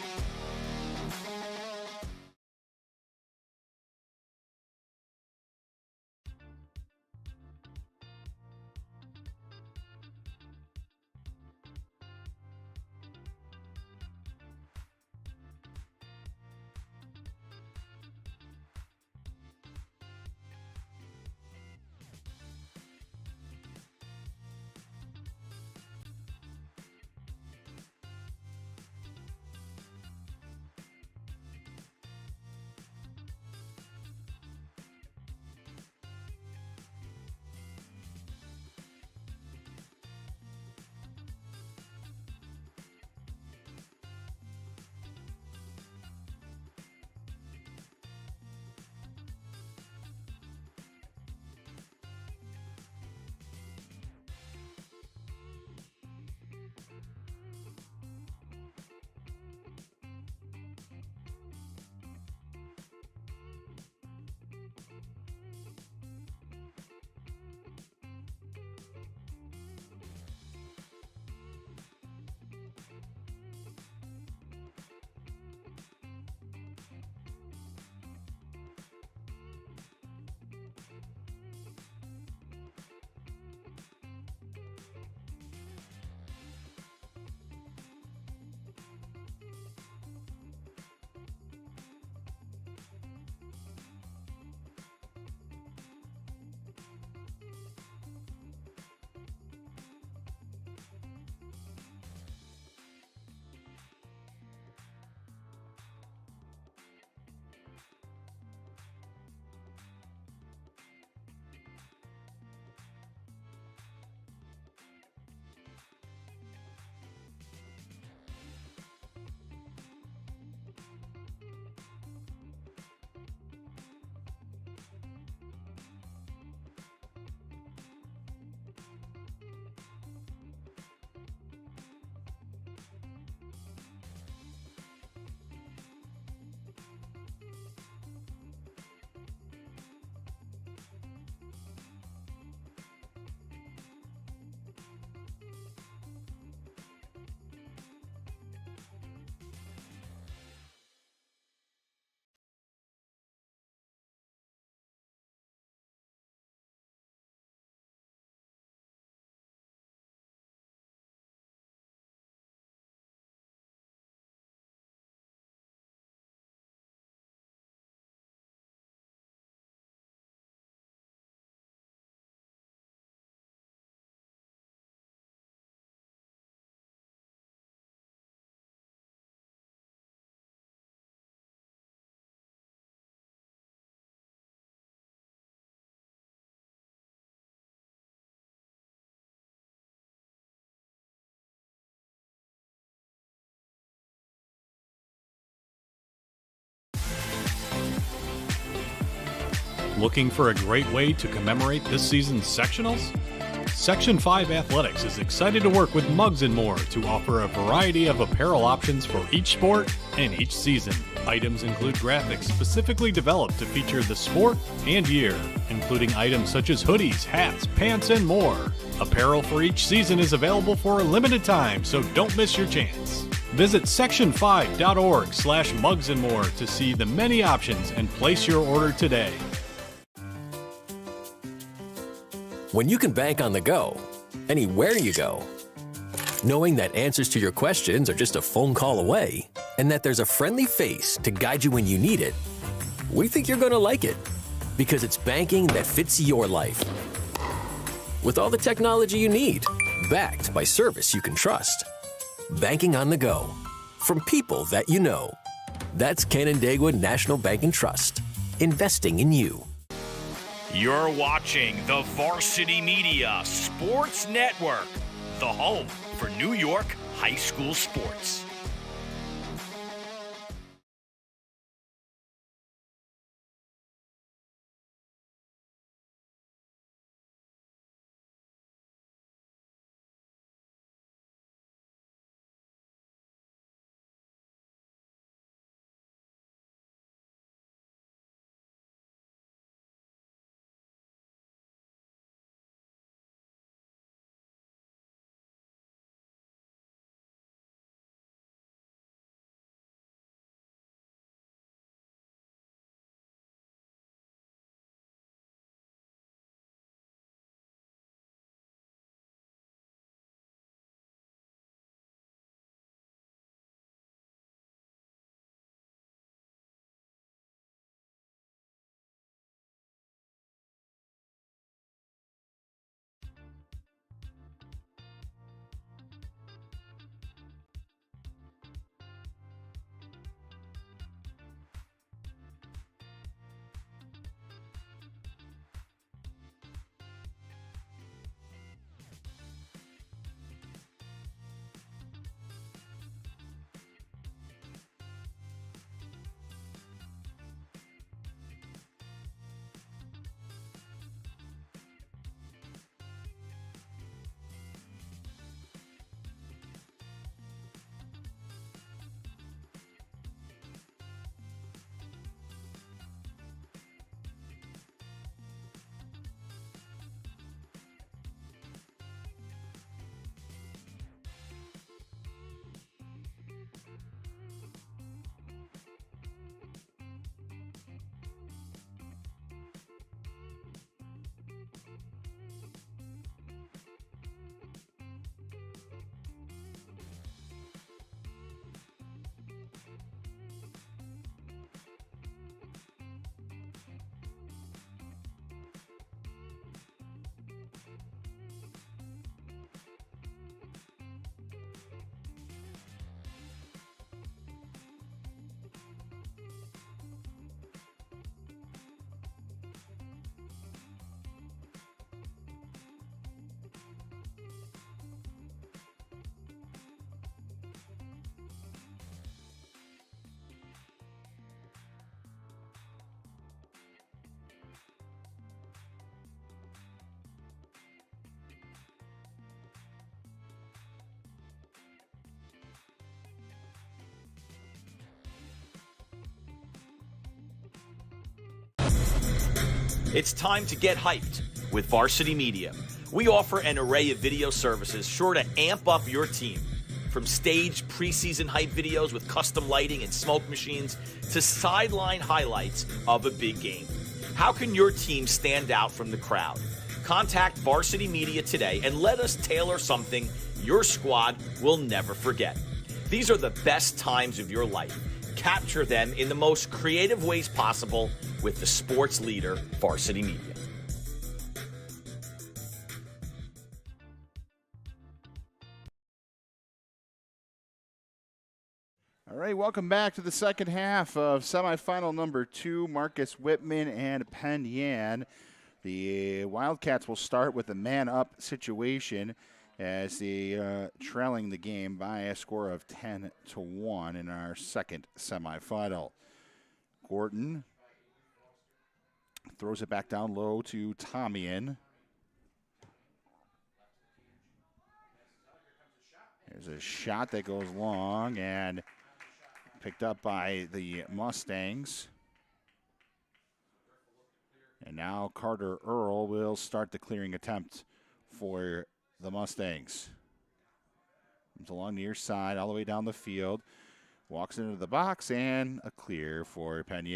Looking for a great way to commemorate this season's sectionals? Section 5 Athletics is excited to work with Mugs and More to offer a variety of apparel options for each sport and each season. Items include graphics specifically developed to feature the sport and year, including items such as hoodies, hats, pants, and more. Apparel for each season is available for a limited time, so don't miss your chance. Visit section5.org/mugsandmore to see the many options and place your order today. When you can bank on the go, anywhere you go, knowing that answers to your questions are just a phone call away, and that there's a friendly face to guide you when you need it, we think you're going to like it, because it's banking that fits your life. With all the technology you need, backed by service you can trust. Banking on the go, from people that you know. That's Canandaigua National Bank and Trust, investing in you. You're watching the Varsity Media Sports Network, the home for New York high school sports. It's time to get hyped with Varsity Media. We offer an array of video services sure to amp up your team. From staged preseason hype videos with custom lighting and smoke machines to sideline highlights of a big game. How can your team stand out from the crowd? Contact Varsity Media today and let us tailor something your squad will never forget. These are the best times of your life. Capture them in the most creative ways possible with the sports leader, Varsity Media. All right, welcome back to the second half of semifinal number 2, Marcus Whitman and Penn Yan. The Wildcats will start with a man-up situation as they trailing the game by a score of 10-1 in our second semifinal. Gordon Throws it back down low to Tomian. There's a shot that goes long and picked up by the Mustangs. And now Carter Earl will start the clearing attempt for the Mustangs. Comes along the near side, all the way down the field. Walks into the box, and a clear for Penn.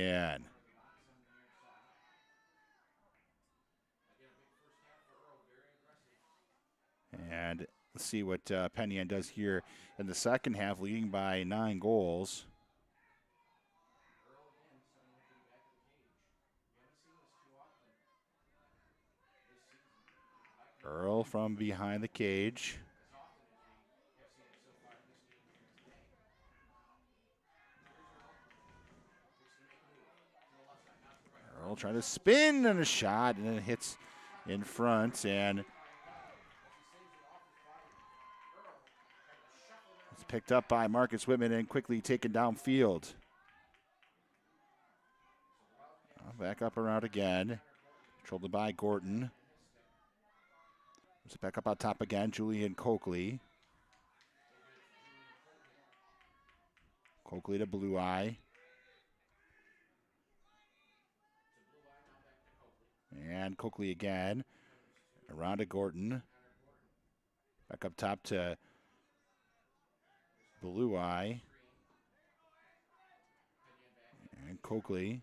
And let's see what Penn does here in the second half, leading by 9 goals. Earl from behind the cage. Earl trying to spin and a shot, and it hits in front, and it's picked up by Marcus Whitman and quickly taken downfield. Back up around again. Controlled by Gordon. It's back up on top again, Julian Coakley. Coakley to Blue Eye. And Coakley again. Around to Gordon. Back up top to Blue Eye. And Coakley.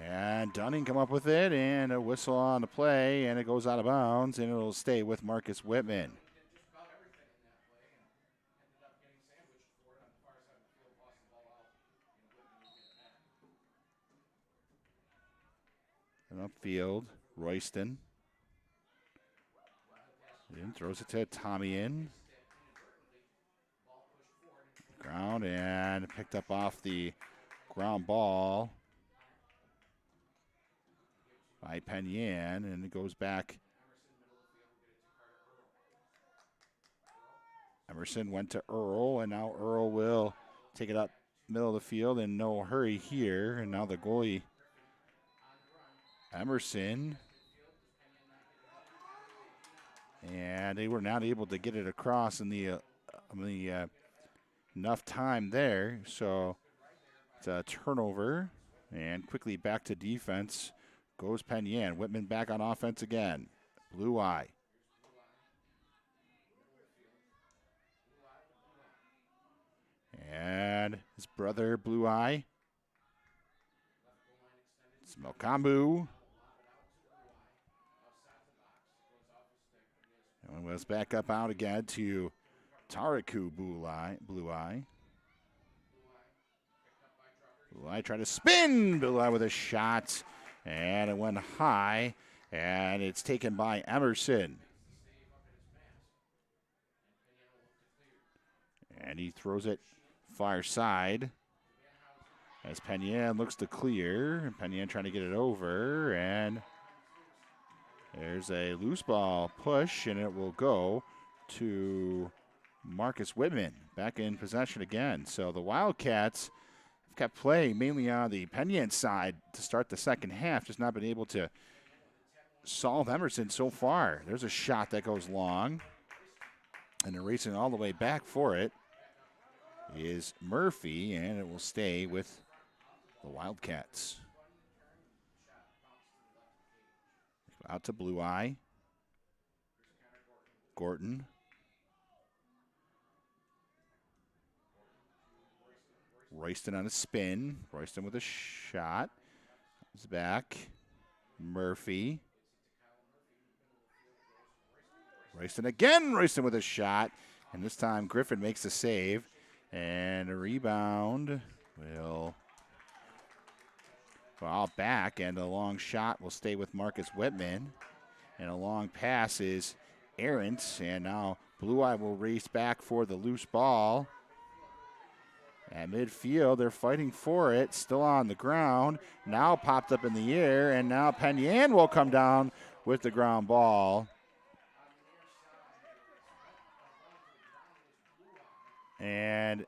And Dunning come up with it, and a whistle on the play, and it goes out of bounds, and it'll stay with Marcus Whitman. And upfield, Royston. Then throws it to Tomian. Ground, and picked up off the ground ball by Penn, and it goes back. Emerson went to Earl, and now Earl will take it up middle of the field, and no hurry here. And now the goalie, Emerson. And they were not able to get it across in the enough time there. So it's a turnover, and quickly back to defense goes Penn. Whitman back on offense again. Blue Eye. And his brother, Blue Eye. It's Melkambu. And was back up out again to Taraku Blue Eye. Blue Eye tried to spin. Blue Eye with a shot. And it went high, and it's taken by Emerson. And he throws it far side as Penn looks to clear. Penn trying to get it over, and there's a loose ball push, and it will go to Marcus Whitman back in possession again. So the Wildcats kept playing mainly on the Penn side to start the second half, just not been able to solve Emerson so far. There's a shot that goes long, and they're racing all the way back for it is Murphy, and it will stay with the Wildcats. Out to Blue Eye. Gordon. Royston on a spin. Royston with a shot. Comes back. Murphy. Royston again. Royston with a shot. And this time Griffin makes the save. And a rebound will fall back. And a long shot will stay with Marcus Whitman. And a long pass is errant. And now Blue Eye will race back for the loose ball. At midfield, they're fighting for it. Still on the ground. Now popped up in the air, and now Penn will come down with the ground ball. And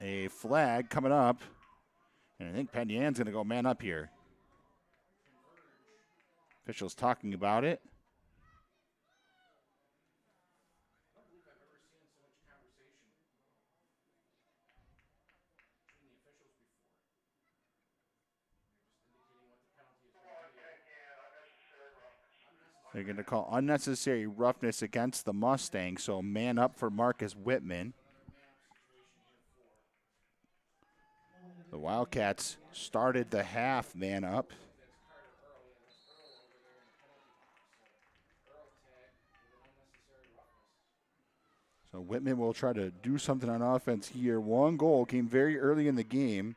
a flag coming up. And I think Penn Yan's going to go man up here. Officials talking about it. They're going to call unnecessary roughness against the Mustangs, so man up for Marcus Whitman. The Wildcats started the half man up. So Whitman will try to do something on offense here. One goal came very early in the game.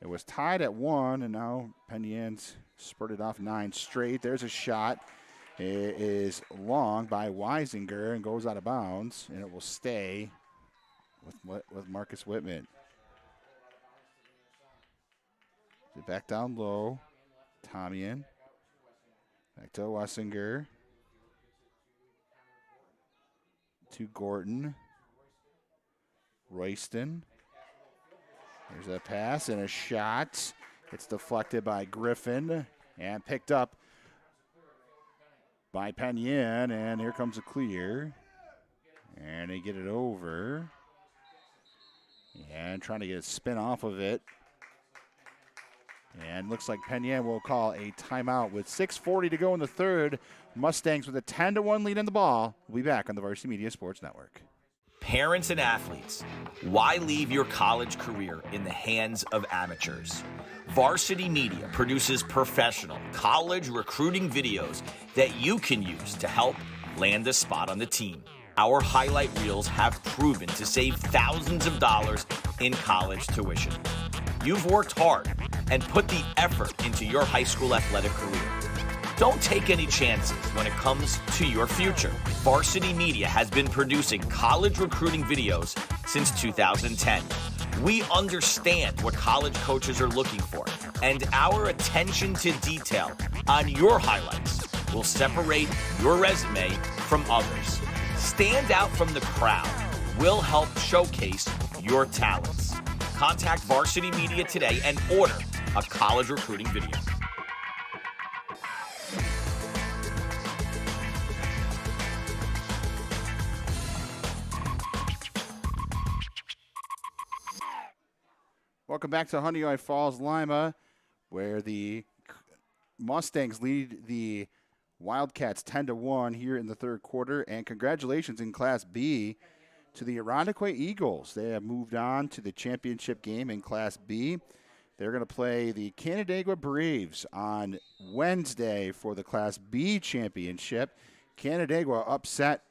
It was tied at 1, and now Penn Yan's spurted off 9 straight. There's a shot. It is long by Weisinger and goes out of bounds, and it will stay with Marcus Whitman. Back down low. Tomian. Back to Weisinger. To Gordon. Royston. There's a pass and a shot. It's deflected by Griffin and picked up by Penn Yan, and here comes a clear. And they get it over. And trying to get a spin off of it. And looks like Penn Yan will call a timeout with 6:40 to go in the third. Mustangs with a 10-1 lead in the ball. We'll be back on the Varsity Media Sports Network. Parents and athletes, why leave your college career in the hands of amateurs? Varsity Media produces professional college recruiting videos that you can use to help land a spot on the team. Our highlight reels have proven to save thousands of dollars in college tuition. You've worked hard and put the effort into your high school athletic career. Don't take any chances when it comes to your future. Varsity Media has been producing college recruiting videos since 2010. We understand what college coaches are looking for, and our attention to detail on your highlights will separate your resume from others. Stand out from the crowd. We'll help showcase your talents. Contact Varsity Media today and order a college recruiting video. Welcome back to Honeoye Falls, Lima, where the Mustangs lead the Wildcats 10-1 here in the third quarter. And congratulations in Class B to the Irondequoit Eagles. They have moved on to the championship game in Class B. They're going to play the Canandaigua Braves on Wednesday for the Class B championship. Canandaigua upset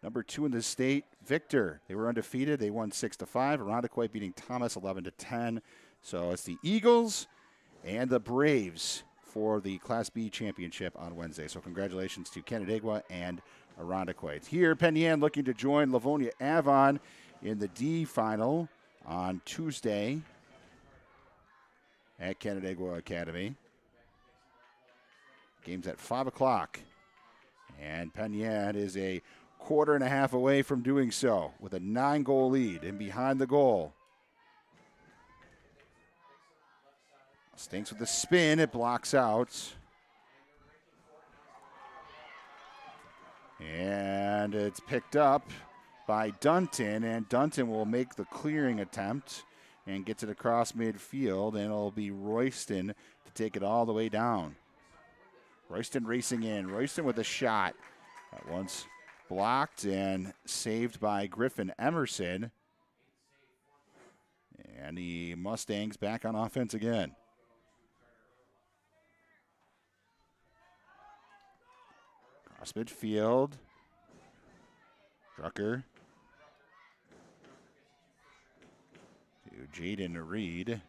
number 2 in the state, Victor. They were undefeated. They won 6-5. Irondequoit beating Thomas 11-10. So it's the Eagles and the Braves for the Class B championship on Wednesday. So congratulations to Canandaigua and Irondequoit. Here, Penn Yan looking to join Livonia Avon in the D final on Tuesday at Canandaigua Academy. Game's at 5 o'clock. And Penn Yan is a quarter and a half away from doing so with a 9-goal lead. And behind the goal, Stinks with the spin. It blocks out. And it's picked up by Dunton, and Dunton will make the clearing attempt and gets it across midfield, and it'll be Royston to take it all the way down. Royston racing in. Royston with a shot. That one's blocked and saved by Griffin Emerson. And the Mustangs back on offense again. Cross midfield. Drucker. To Jaden Reed.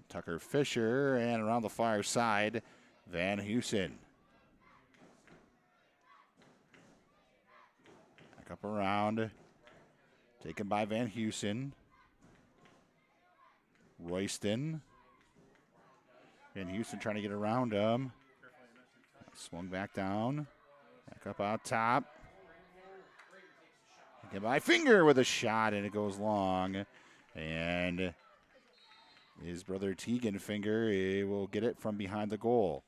Tucker Fisher, and around the far side, Van Heusen. Back up around. Taken by Van Heusen. Royston. Van Heusen trying to get around him. Swung back down. Back up out top. Taken by Finger with a shot, and it goes long. And his brother Tegan Finger will get it from behind the goal.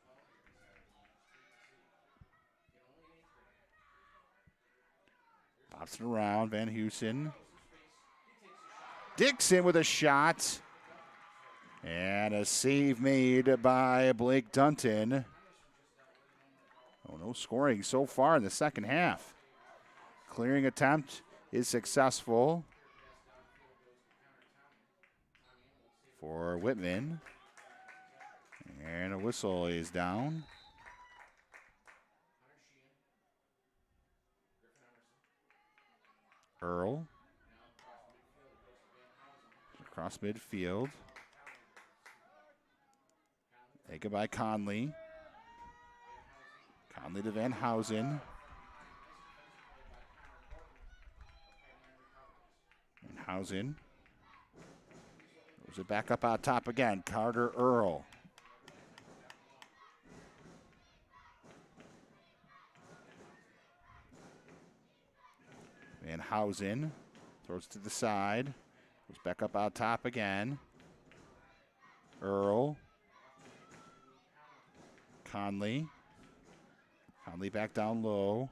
Pops it around, Van Heusen. Dixon with a shot. And a save made by Blake Dunton. Oh, no scoring so far in the second half. Clearing attempt is successful for Whitman. And a whistle is down. Earl. Across midfield. Taken by Conley. Conley to Van Housen. Van Housen. Moves it back up out top again. Carter Earl. Van Housen throws to the side. Goes back up out top again. Earl. Conley. Conley back down low.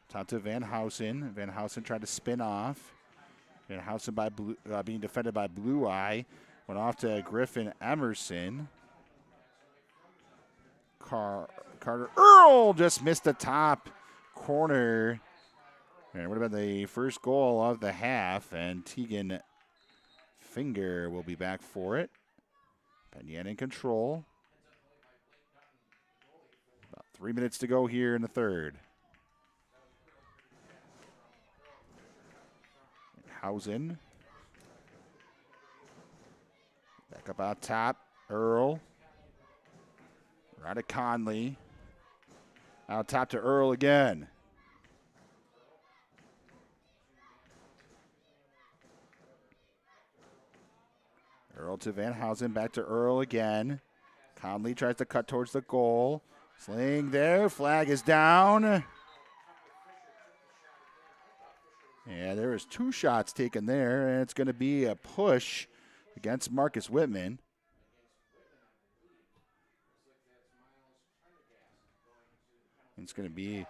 Top to Van Housen. Van Housen tried to spin off. Van Housen being defended by Blue Eye. Went off to Griffin Emerson. Carter Earl just missed the top corner. And it would have been the first goal of the half. And Tegan Finger will be back for it. Penn in control. About 3 minutes to go here in the third. Housen. Back up out top. Earl. Right to Conley. Out top to Earl again. Earl to Van Housen. Back to Earl again. Conley tries to cut towards the goal. Sling there. Flag is down. Yeah, there was 2 shots taken there, and it's going to be a push against Marcus Whitman. It's going to be,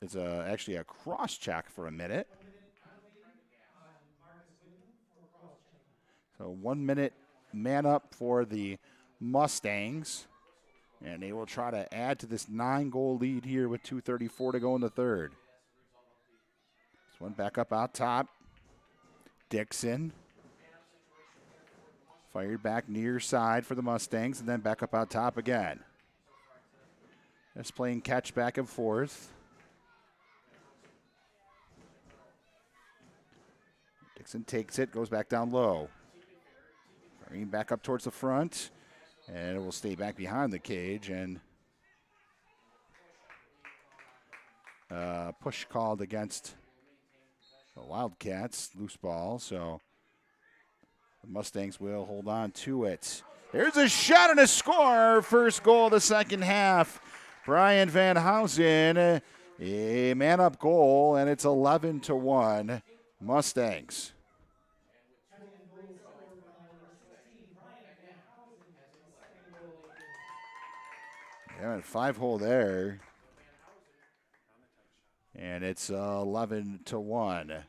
actually a cross check for a minute. So 1 minute man up for the Mustangs, and they will try to add to this 9-goal lead here with 2:34 to go in the third. One back up out top. Dixon. Fired back near side for the Mustangs, and then back up out top again. Just playing catch back and forth. Dixon takes it, goes back down low. Firing back up towards the front, and it will stay back behind the cage, and push called against the Wildcats, loose ball, so the Mustangs will hold on to it. There's a shot and a score. First goal of the second half. Brian Van Housen, a man-up goal, and it's 11-1 Mustangs. Yeah, 5-hole there. And it's 11-1.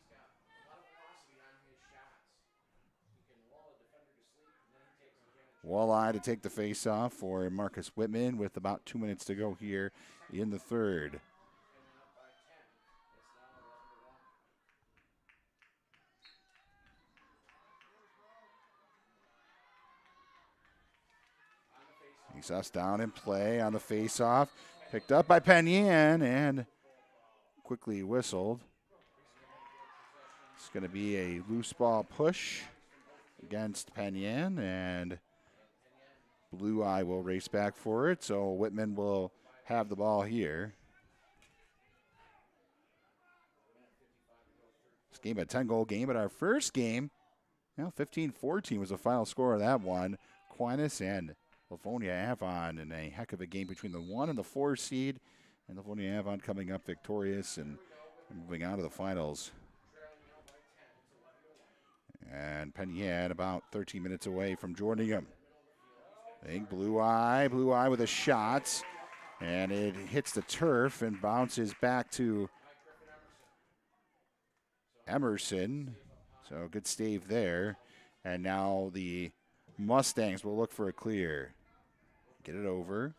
Walleye to take the face-off for Marcus Whitman with about 2 minutes to go here in the third. He's us down in play on the face-off. Picked up by Penn and quickly whistled. It's going to be a loose ball push against Penn, and Blue Eye will race back for it, so Whitman will have the ball here. This game a 10-goal game, but our first game, 15-14 was the final score of that one. Aquinas and Livonia Avon in a heck of a game between the 1 and the 4 seed. And Livonia Avon coming up victorious and Moving on to the finals. And Penn about 13 minutes away from joining him. Big Blue Eye with a shot. And it hits the turf and bounces back to Emerson. So good stave there. And now the Mustangs will look for a clear. Get it over.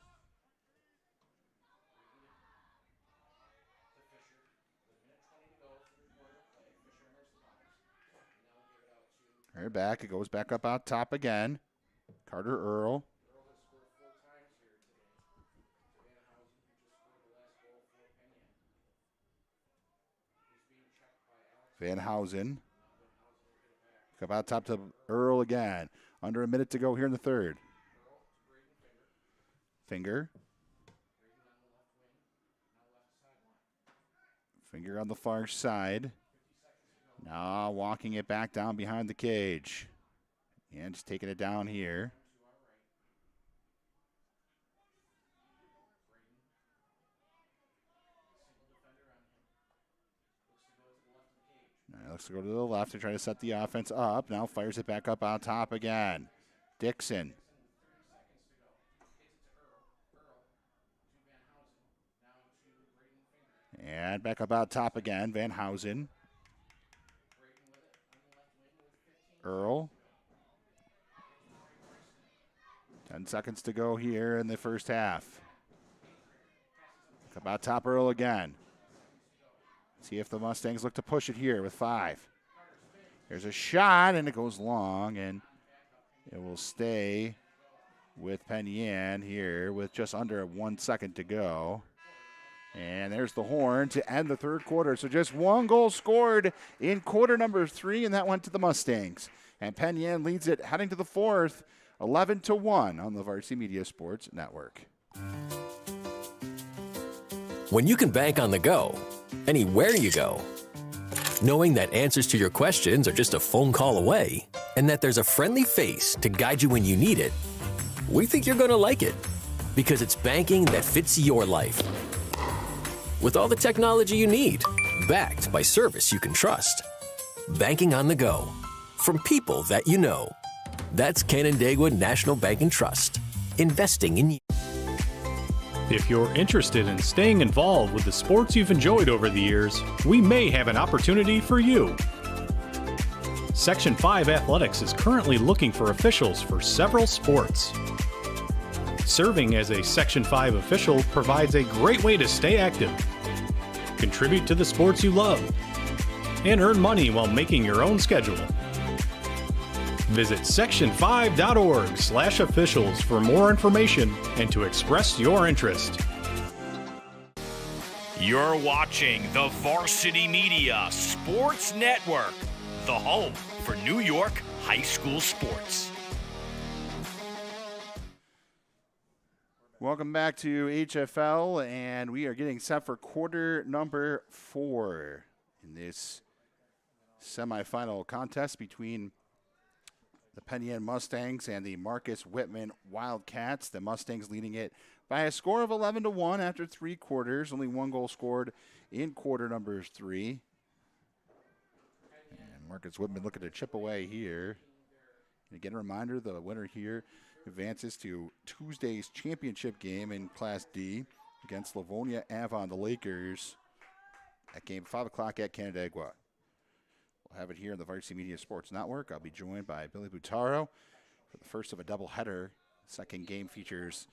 Right back. It goes back up out top again. Carter Earl. Van Housen. Come out top to Earl again. Under a minute to go here in the third. Finger. Finger on the far side. Now walking it back down behind the cage. And just taking it down here. Now looks to go to the left to try to set the offense up. Now fires it back up on top again. Dixon. And back up out top again. Van Housen. Earl. 10 seconds to go here in the first half. Come out top Earl again. See if the Mustangs look to push it here with 5. There's a shot, and it goes long, and it will stay with Penn here with just under 1 second to go. And there's the horn to end the third quarter. So just 1 goal scored in quarter number 3, and that went to the Mustangs. And Penn leads it heading to the fourth, 11-1 on the Varsity Media Sports Network. When you can bank on the go, anywhere you go, knowing that answers to your questions are just a phone call away, and that there's a friendly face to guide you when you need it, we think you're going to like it, because it's banking that fits your life. With all the technology you need, backed by service you can trust. Banking on the go, from people that you know. That's Canandaigua National Bank and Trust, investing in you. If you're interested in staying involved with the sports you've enjoyed over the years, we may have an opportunity for you. Section 5 Athletics is currently looking for officials for several sports. Serving as a Section 5 official provides a great way to stay active, contribute to the sports you love, and earn money while making your own schedule. Visit section5.org/officials for more information and to express your interest. You're watching the Varsity Media Sports Network, the home for New York high school sports. Welcome back to HFL, and we are getting set for quarter number 4 in this semifinal contest between the Penn Mustangs and the Marcus Whitman Wildcats. The Mustangs leading it by a score of 11-1 after 3 quarters. Only 1 goal scored in quarter number 3. And Marcus Whitman looking to chip away here. And again, a reminder, the winner here advances to Tuesday's championship game in Class D against Livonia Avon, the Lakers. That game, 5 o'clock at Canandaigua. We'll have it here in the Varsity Media Sports Network. I'll be joined by Billy Butaro for the first of a doubleheader. Second game features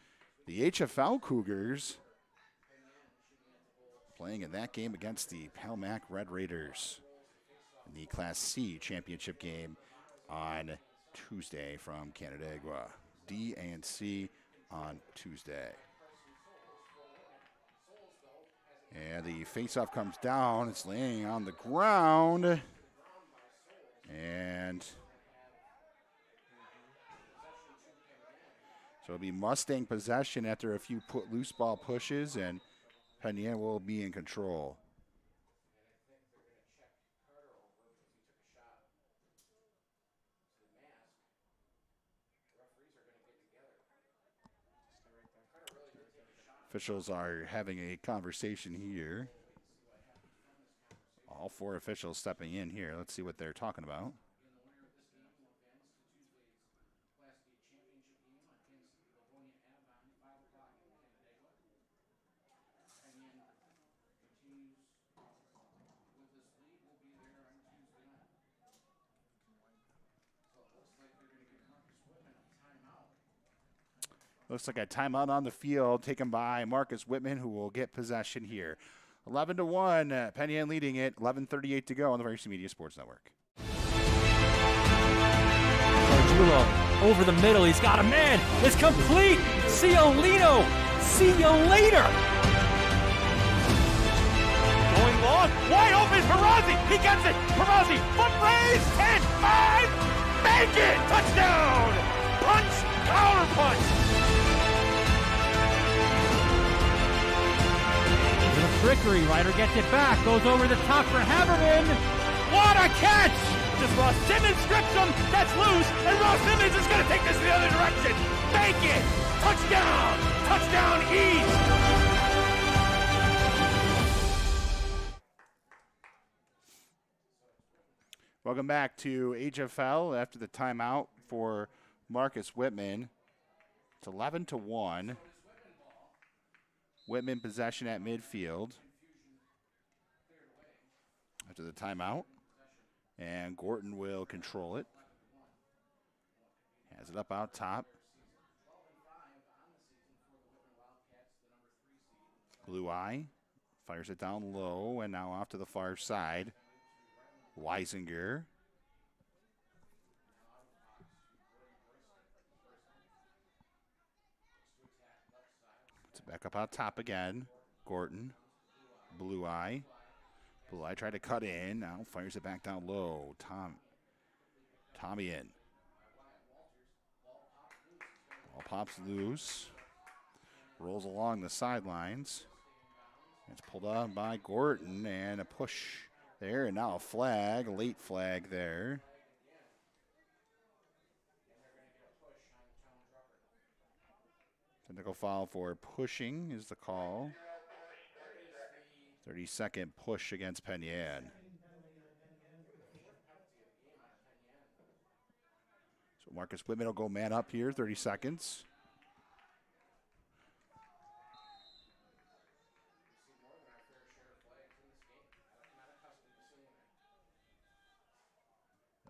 the HFL Cougars playing in that game against the Palmac Red Raiders in the Class C championship game on Tuesday from Canandaigua. D and C on Tuesday. And the faceoff comes down. It's laying on the ground. And so it'll be Mustang possession after a few loose ball pushes, and Penn will be in control. Officials are having a conversation here. All four officials stepping in here. Let's see what they're talking about. Looks like a timeout on the field taken by Marcus Whitman, who will get possession here. 11-1, Penn leading it. 11:38 to go on the Varsity Media Sports Network. Julo over the middle. He's got a man. It's complete. Ciolino. See you later. Going long, wide open is Perazzi. He gets it. Perazzi, foot raise, 10, 5, make it, touchdown. Punch, counter punch. Trickery. Ryder gets it back. Goes over the top for Haberman. What a catch! Just Ross Simmons strips him. That's loose. And Ross Simmons is going to take this the other direction. Make it. Touchdown. Touchdown East. Welcome back to HFL after the timeout for Marcus Whitman. It's 11-1. Whitman possession at midfield after the timeout. And Gorton will control it. Has it up out top. Blue Eye fires it down low and now off to the far side. Weisinger. Puts it back up out top again. Gorton. Blue Eye. Blue Eye tried to cut in. Now fires it back down low. Tommy in. Ball pops loose. Rolls along the sidelines. It's pulled on by Gorton and a push there. And now a flag, a late flag there. Technical foul for pushing is the call. 30-second push against Penn. So Marcus Whitman will go man up here, 30 seconds.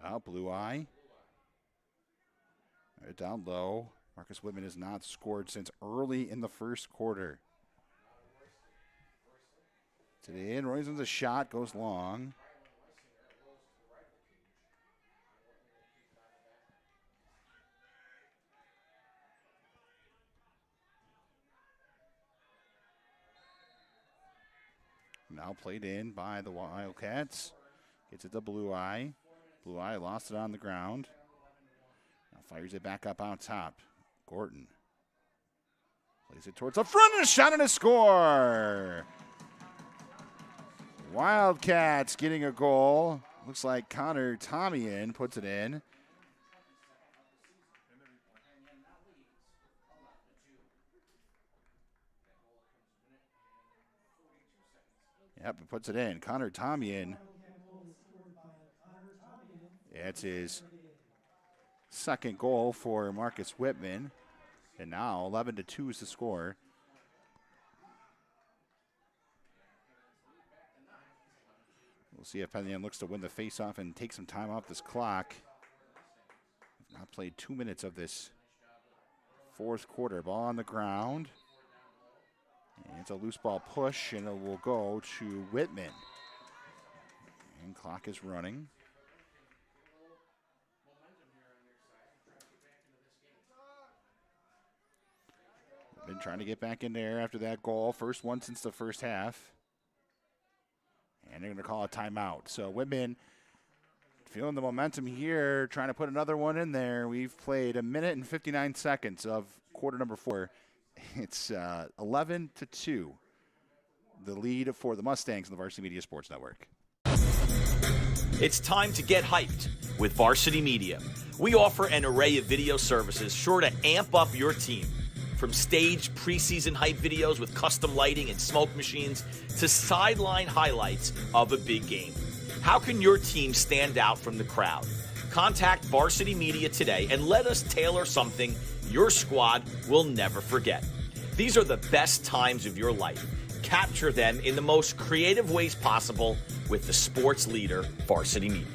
Now Blue Eye. Right down low. Marcus Whitman has not scored since early in the first quarter. Today in, Roisen's a shot, goes long. Now played in by the Wildcats. Gets it to Blue Eye. Blue Eye lost it on the ground. Now fires it back up out top. Gorton plays it towards the front and a shot and a score. Wildcats getting a goal. Looks like Connor Tommy puts it in. Yep, he puts it in. Connor Tommy. It's his second goal for Marcus Whitman. And now 11-2 is the score. We'll see if Penn looks to win the faceoff and take some time off this clock. We've not played 2 minutes of this fourth quarter. Ball on the ground. And it's a loose ball push, and it will go to Whitman. And clock is running. Been trying to get back in there after that goal. First one since the first half. And they're going to call a timeout. So Whitman feeling the momentum here, trying to put another one in there. We've played 1 minute and 59 seconds of quarter number 4. It's 11-2, the lead for the Mustangs on the Varsity Media Sports Network. It's time to get hyped with Varsity Media. We offer an array of video services sure to amp up your team. From staged preseason hype videos with custom lighting and smoke machines to sideline highlights of a big game. How can your team stand out from the crowd? Contact Varsity Media today and let us tailor something your squad will never forget. These are the best times of your life. Capture them in the most creative ways possible with the sports leader, Varsity Media.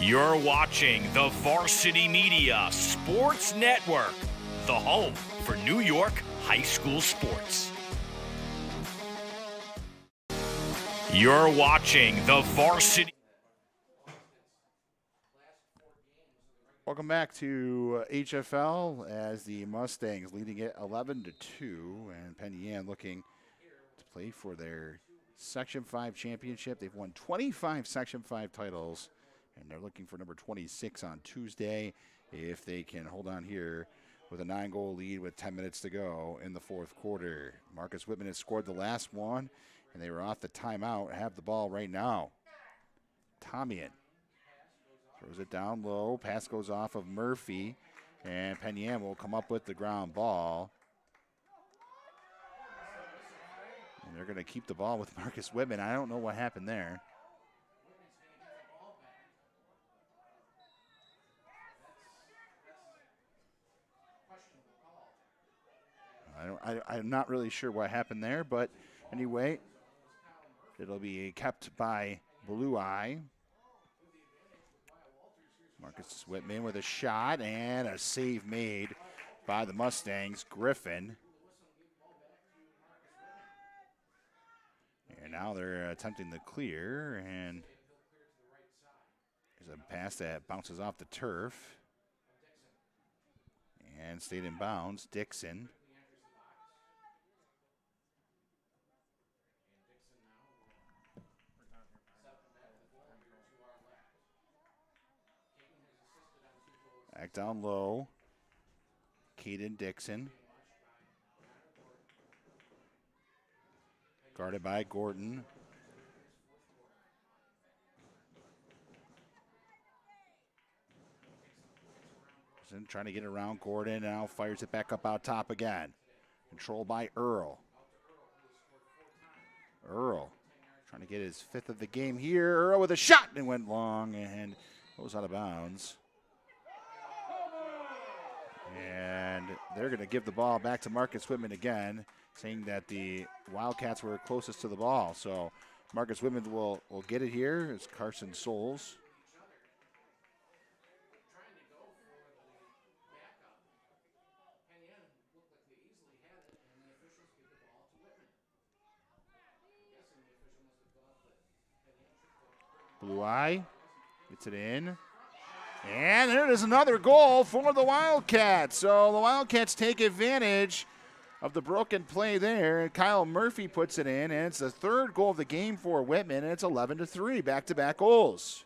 You're watching the Varsity Media Sports Network, the home for New York high school sports. You're watching the Varsity. Welcome back to HFL as the Mustangs leading it 11-2, and Penn looking to play for their Section 5 championship. They've won 25 Section 5 titles, and they're looking for number 26 on Tuesday if they can hold on here with a 9-goal lead with 10 minutes to go in the fourth quarter. Marcus Whitman has scored the last one, and they were off the timeout, have the ball right now. Tomian throws it down low. Pass goes off of Murphy, and Penn will come up with the ground ball. And they're going to keep the ball with Marcus Whitman. I don't know what happened there. I'm not really sure what happened there, but anyway, it'll be kept by Blue Eye. Marcus Whitman with a shot and a save made by the Mustangs, Griffin. And now they're attempting the clear, and there's a pass that bounces off the turf and stayed in bounds. Dixon. Back down low. Caden Dixon. Guarded by Gordon. Dixon trying to get around Gordon. Now fires it back up out top again. Controlled by Earl. Earl trying to get his 5th of the game here. Earl with a shot and went long and goes out of bounds. And they're going to give the ball back to Marcus Whitman again, saying that the Wildcats were closest to the ball. So Marcus Whitman will get it here. It's Carson Souls. Blue Eye gets it in. And there is another goal for the Wildcats. So the Wildcats take advantage of the broken play there. And Kyle Murphy puts it in, and it's the 3rd goal of the game for Whitman, and it's 11-3, back-to-back goals.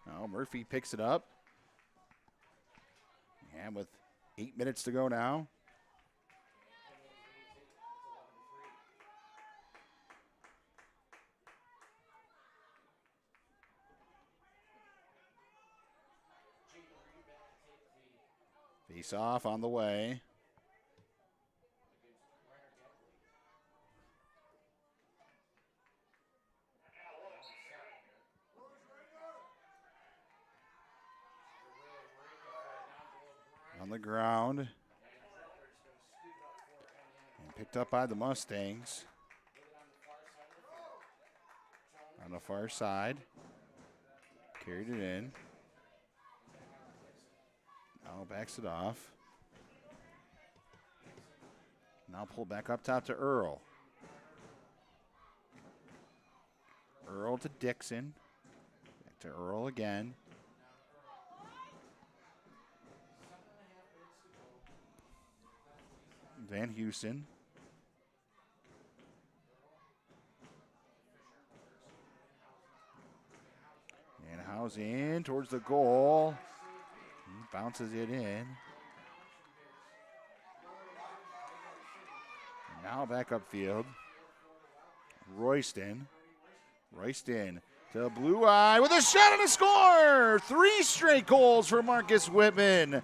Now Murphy picks it up. And with 8 minutes to go now. Face off on the way. On the ground. And picked up by the Mustangs. On the far side. Carried it in. Now backs it off. Now pull back up top to Earl. Earl to Dixon. Back to Earl again. Van Houston. And House in towards the goal. He bounces it in. Now back upfield. Royston to Blue Eye with a shot and a score! 3 straight goals for Marcus Whitman.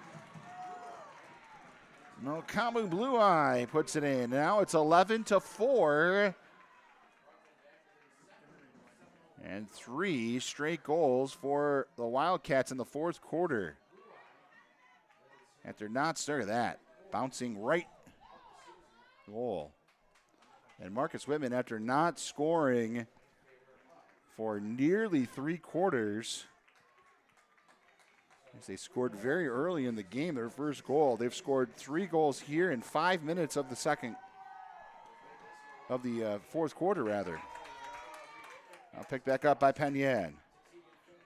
Mokamu Blue Eye puts it in. Now it's 11-4. And 3 straight goals for the Wildcats in the fourth quarter. After not starting that, bouncing right goal. And Marcus Whitman, after not scoring for nearly 3 quarters, as they scored very early in the game, their first goal. They've scored 3 goals here in 5 minutes of the fourth quarter, rather. Now picked back up by Penn.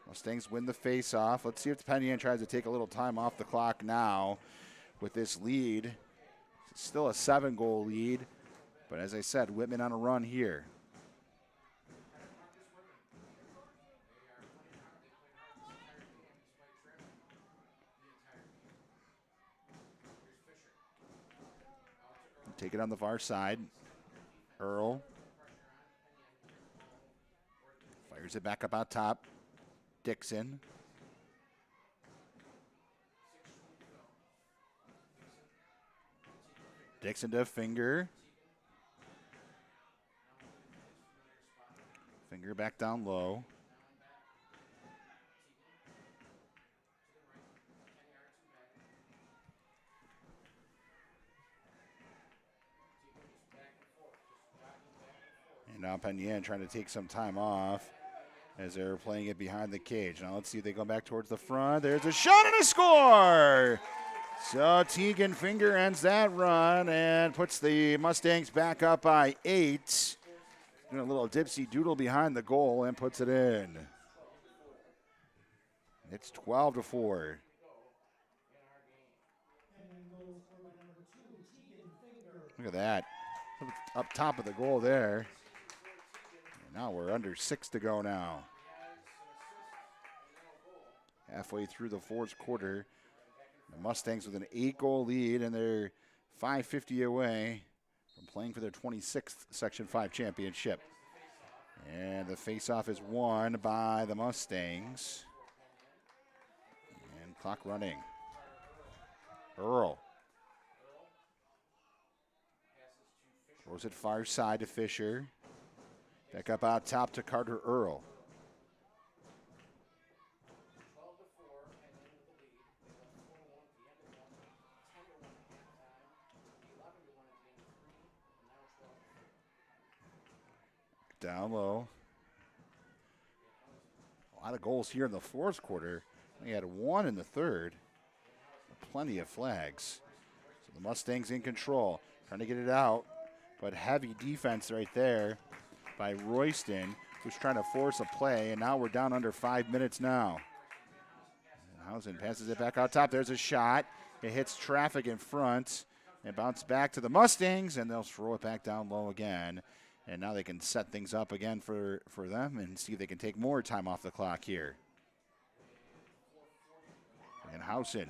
Mustangs win the face-off. Let's see if Penn tries to take a little time off the clock now with this lead. It's still a 7-goal lead. But as I said, Whitman on a run here. Take it on the far side. Earl. Fires it back up out top. Dixon. Dixon to Finger. Finger back down low. And now Penn trying to take some time off as they're playing it behind the cage. Now let's see if they go back towards the front. There's a shot and a score! So Tegan Finger ends that run and puts the Mustangs back up by 8. Doing a little dipsy doodle behind the goal and puts it in. It's 12-4. Look at that. Up top of the goal there. And now we're under 6 to go now. Halfway through the fourth quarter. The Mustangs with an 8-goal lead, and they're 5:50 away from playing for their 26th Section 5 championship. And the faceoff is won by the Mustangs. And clock running. Earl. Throws it far side to Fisher. Back up out top to Carter Earl. Down low. A lot of goals here in the fourth quarter. We had 1 in the third. Plenty of flags. So the Mustangs in control. Trying to get it out. But heavy defense right there by Royston, who's trying to force a play. And now we're down under 5 minutes now. Housen passes it back out top. There's a shot. It hits traffic in front. And bounce back to the Mustangs. And they'll throw it back down low again. And now they can set things up again for them and see if they can take more time off the clock here. And Housen.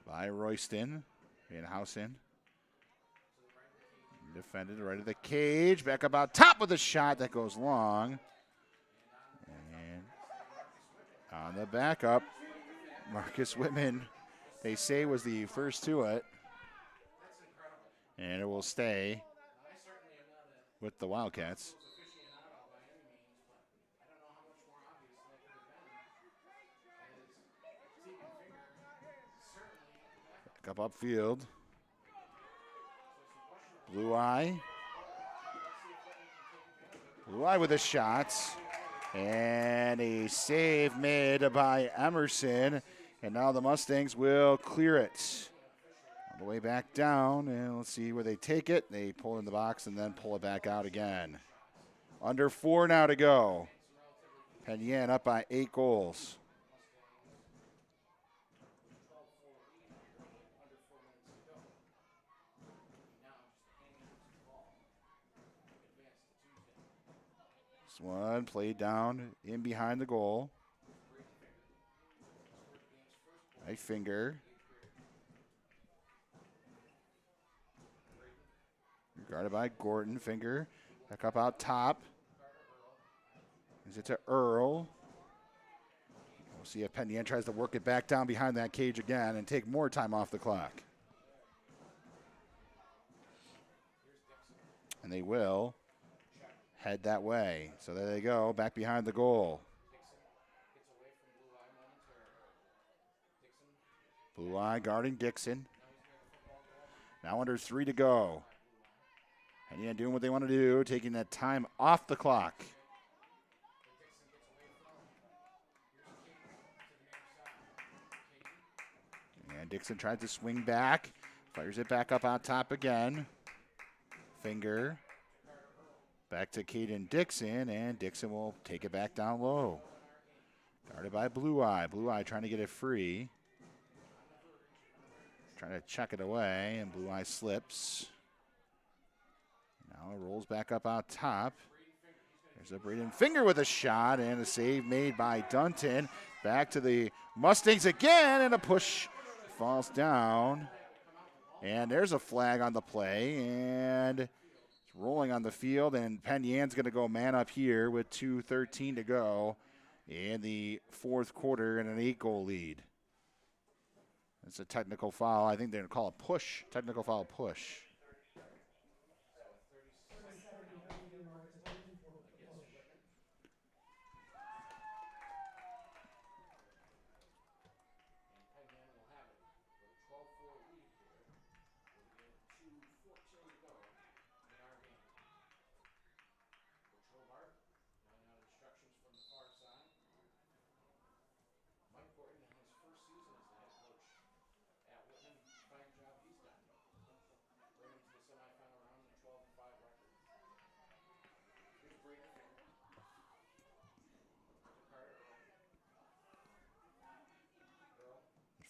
By Royston. And Housen. Defended right of the cage. Back up out top with a shot that goes long. And on the backup, Marcus Whitman, they say, was the first to it. And it will stay with the Wildcats. Back up upfield. Blue Eye. Blue Eye with the shots. And a save made by Emerson. And now the Mustangs will clear it. On the way back down, and let's see where they take it. They pull it in the box and then pull it back out again. Under 4 now to go. Penn up by 8 goals. This one played down in behind the goal. Right Finger. Guarded by Gordon. Finger back up out top. Is it to Earl? We'll see if Penn tries to work it back down behind that cage again and take more time off the clock. And they will head that way. So there they go, back behind the goal. Blue Eye guarding Dixon. Now under 3 to go. And doing what they want to do, taking that time off the clock. And Dixon tries to swing back, fires it back up on top again. Finger. Back to Caden Dixon, and Dixon will take it back down low. Guarded by Blue Eye. Blue Eye trying to get it free. Trying to chuck it away, and Blue Eye slips. Now it rolls back up out top. There's a Braden Finger with a shot, and a save made by Dunton. Back to the Mustangs again, and a push falls down. And there's a flag on the play, and it's rolling on the field, and Penn Yan's going to go man up here with 2:13 to go in the fourth quarter and an 8-goal lead. It's a technical foul. I think they're going to call a push, technical foul push.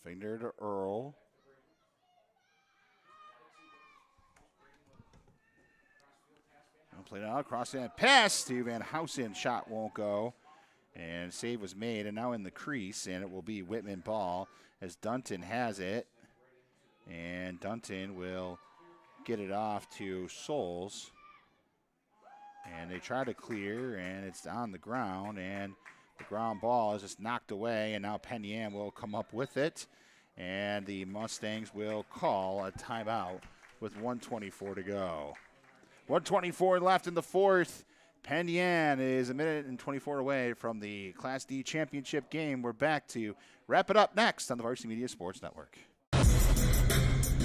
Finger to Earl. Played out across that pass to Van Housen. Shot won't go. And save was made, and now in the crease, and it will be Whitman ball as Dunton has it. And Dunton will get it off to Souls. And they try to clear, and it's on the ground, and the ground ball is just knocked away, and now Penn Yan will come up with it, and the Mustangs will call a timeout with 1:24 to go. 1:24 left in the fourth. Penn Yan is a minute and 24 away from the Class D championship game. We're back to wrap it up next on the Varsity Media Sports Network.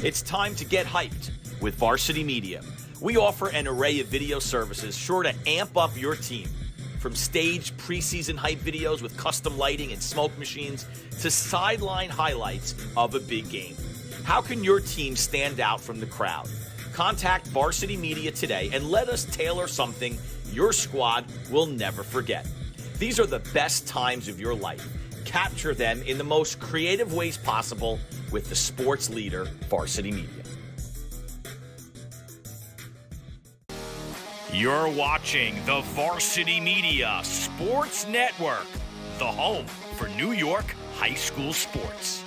It's time to get hyped with Varsity Media. We offer an array of video services sure to amp up your team. From staged preseason hype videos with custom lighting and smoke machines to sideline highlights of a big game. How can your team stand out from the crowd? Contact Varsity Media today and let us tailor something your squad will never forget. These are the best times of your life. Capture them in the most creative ways possible with the sports leader, Varsity Media. You're watching the Varsity Media Sports Network, the home for New York high school sports.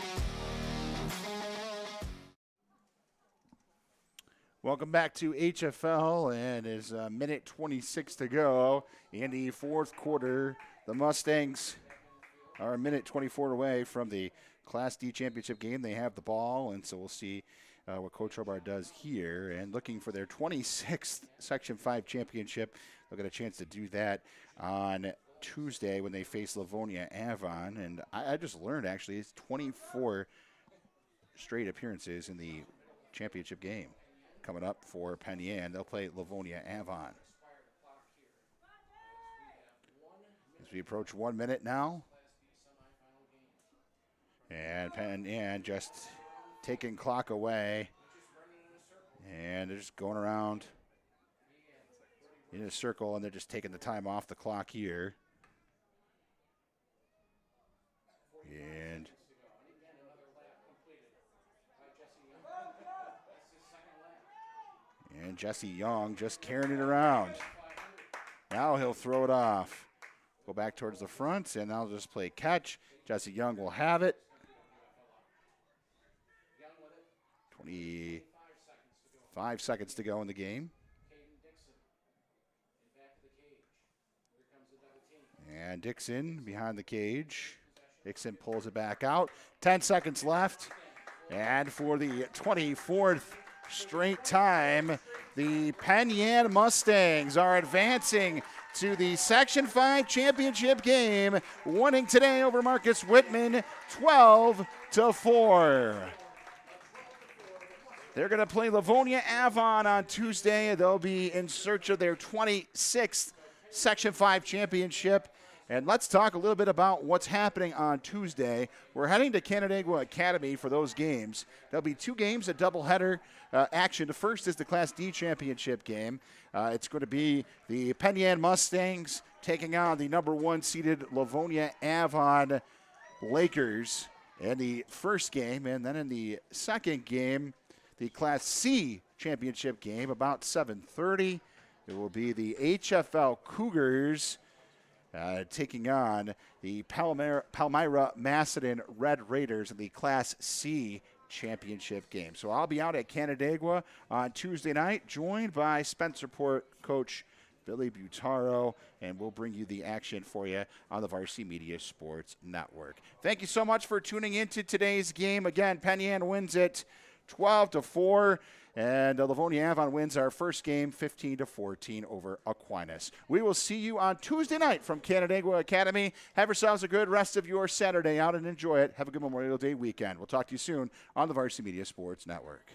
Welcome back to HFL, and it's a minute 26 to go in the fourth quarter. The Mustangs are a minute 24 away from the Class D championship game. They have the ball, and so we'll see what Coach Hobart does here. And looking for their 26th Section 5 championship. They'll get a chance to do that on Tuesday when they face Livonia Avon. And I just learned, actually, it's 24 straight appearances in the championship game coming up for Penn Yan. They'll play Livonia Avon. As we approach 1 minute now. And Penn Yan just taking clock away. And they're just going around in a circle, and they're just taking the time off the clock here. And Jesse Young just carrying it around. Now he'll throw it off. Go back towards the front, and they'll just play catch. Jesse Young will have it. 5 seconds to go in the game. And Dixon behind the cage. Dixon pulls it back out. 10 seconds left. And for the 24th straight time, the Penn Mustangs are advancing to the Section 5 championship game, winning today over Marcus Whitman 12-4. They're going to play Livonia Avon on Tuesday. They'll be in search of their 26th Section 5 championship. And let's talk a little bit about what's happening on Tuesday. We're heading to Canandaigua Academy for those games. There'll be 2 games, a doubleheader action. The first is the Class D championship game. It's going to be the Penn Mustangs taking on the number 1 seeded Livonia Avon Lakers in the first game. And then in the second game, the Class C championship game, about 7:30. It will be the HFL Cougars taking on the Palmyra Macedon Red Raiders in the Class C championship game. So I'll be out at Canandaigua on Tuesday night, joined by Spencerport coach Billy Butaro, and we'll bring you the action for you on the Varsity Media Sports Network. Thank you so much for tuning into today's game. Again, Penn wins it 12-4. And Livonia Avon wins our first game 15-14 over Aquinas. We will see you on Tuesday night from Canandaigua Academy. Have yourselves a good rest of your Saturday out and enjoy it. Have a good Memorial Day weekend. We'll talk to you soon on the Varsity Media Sports Network.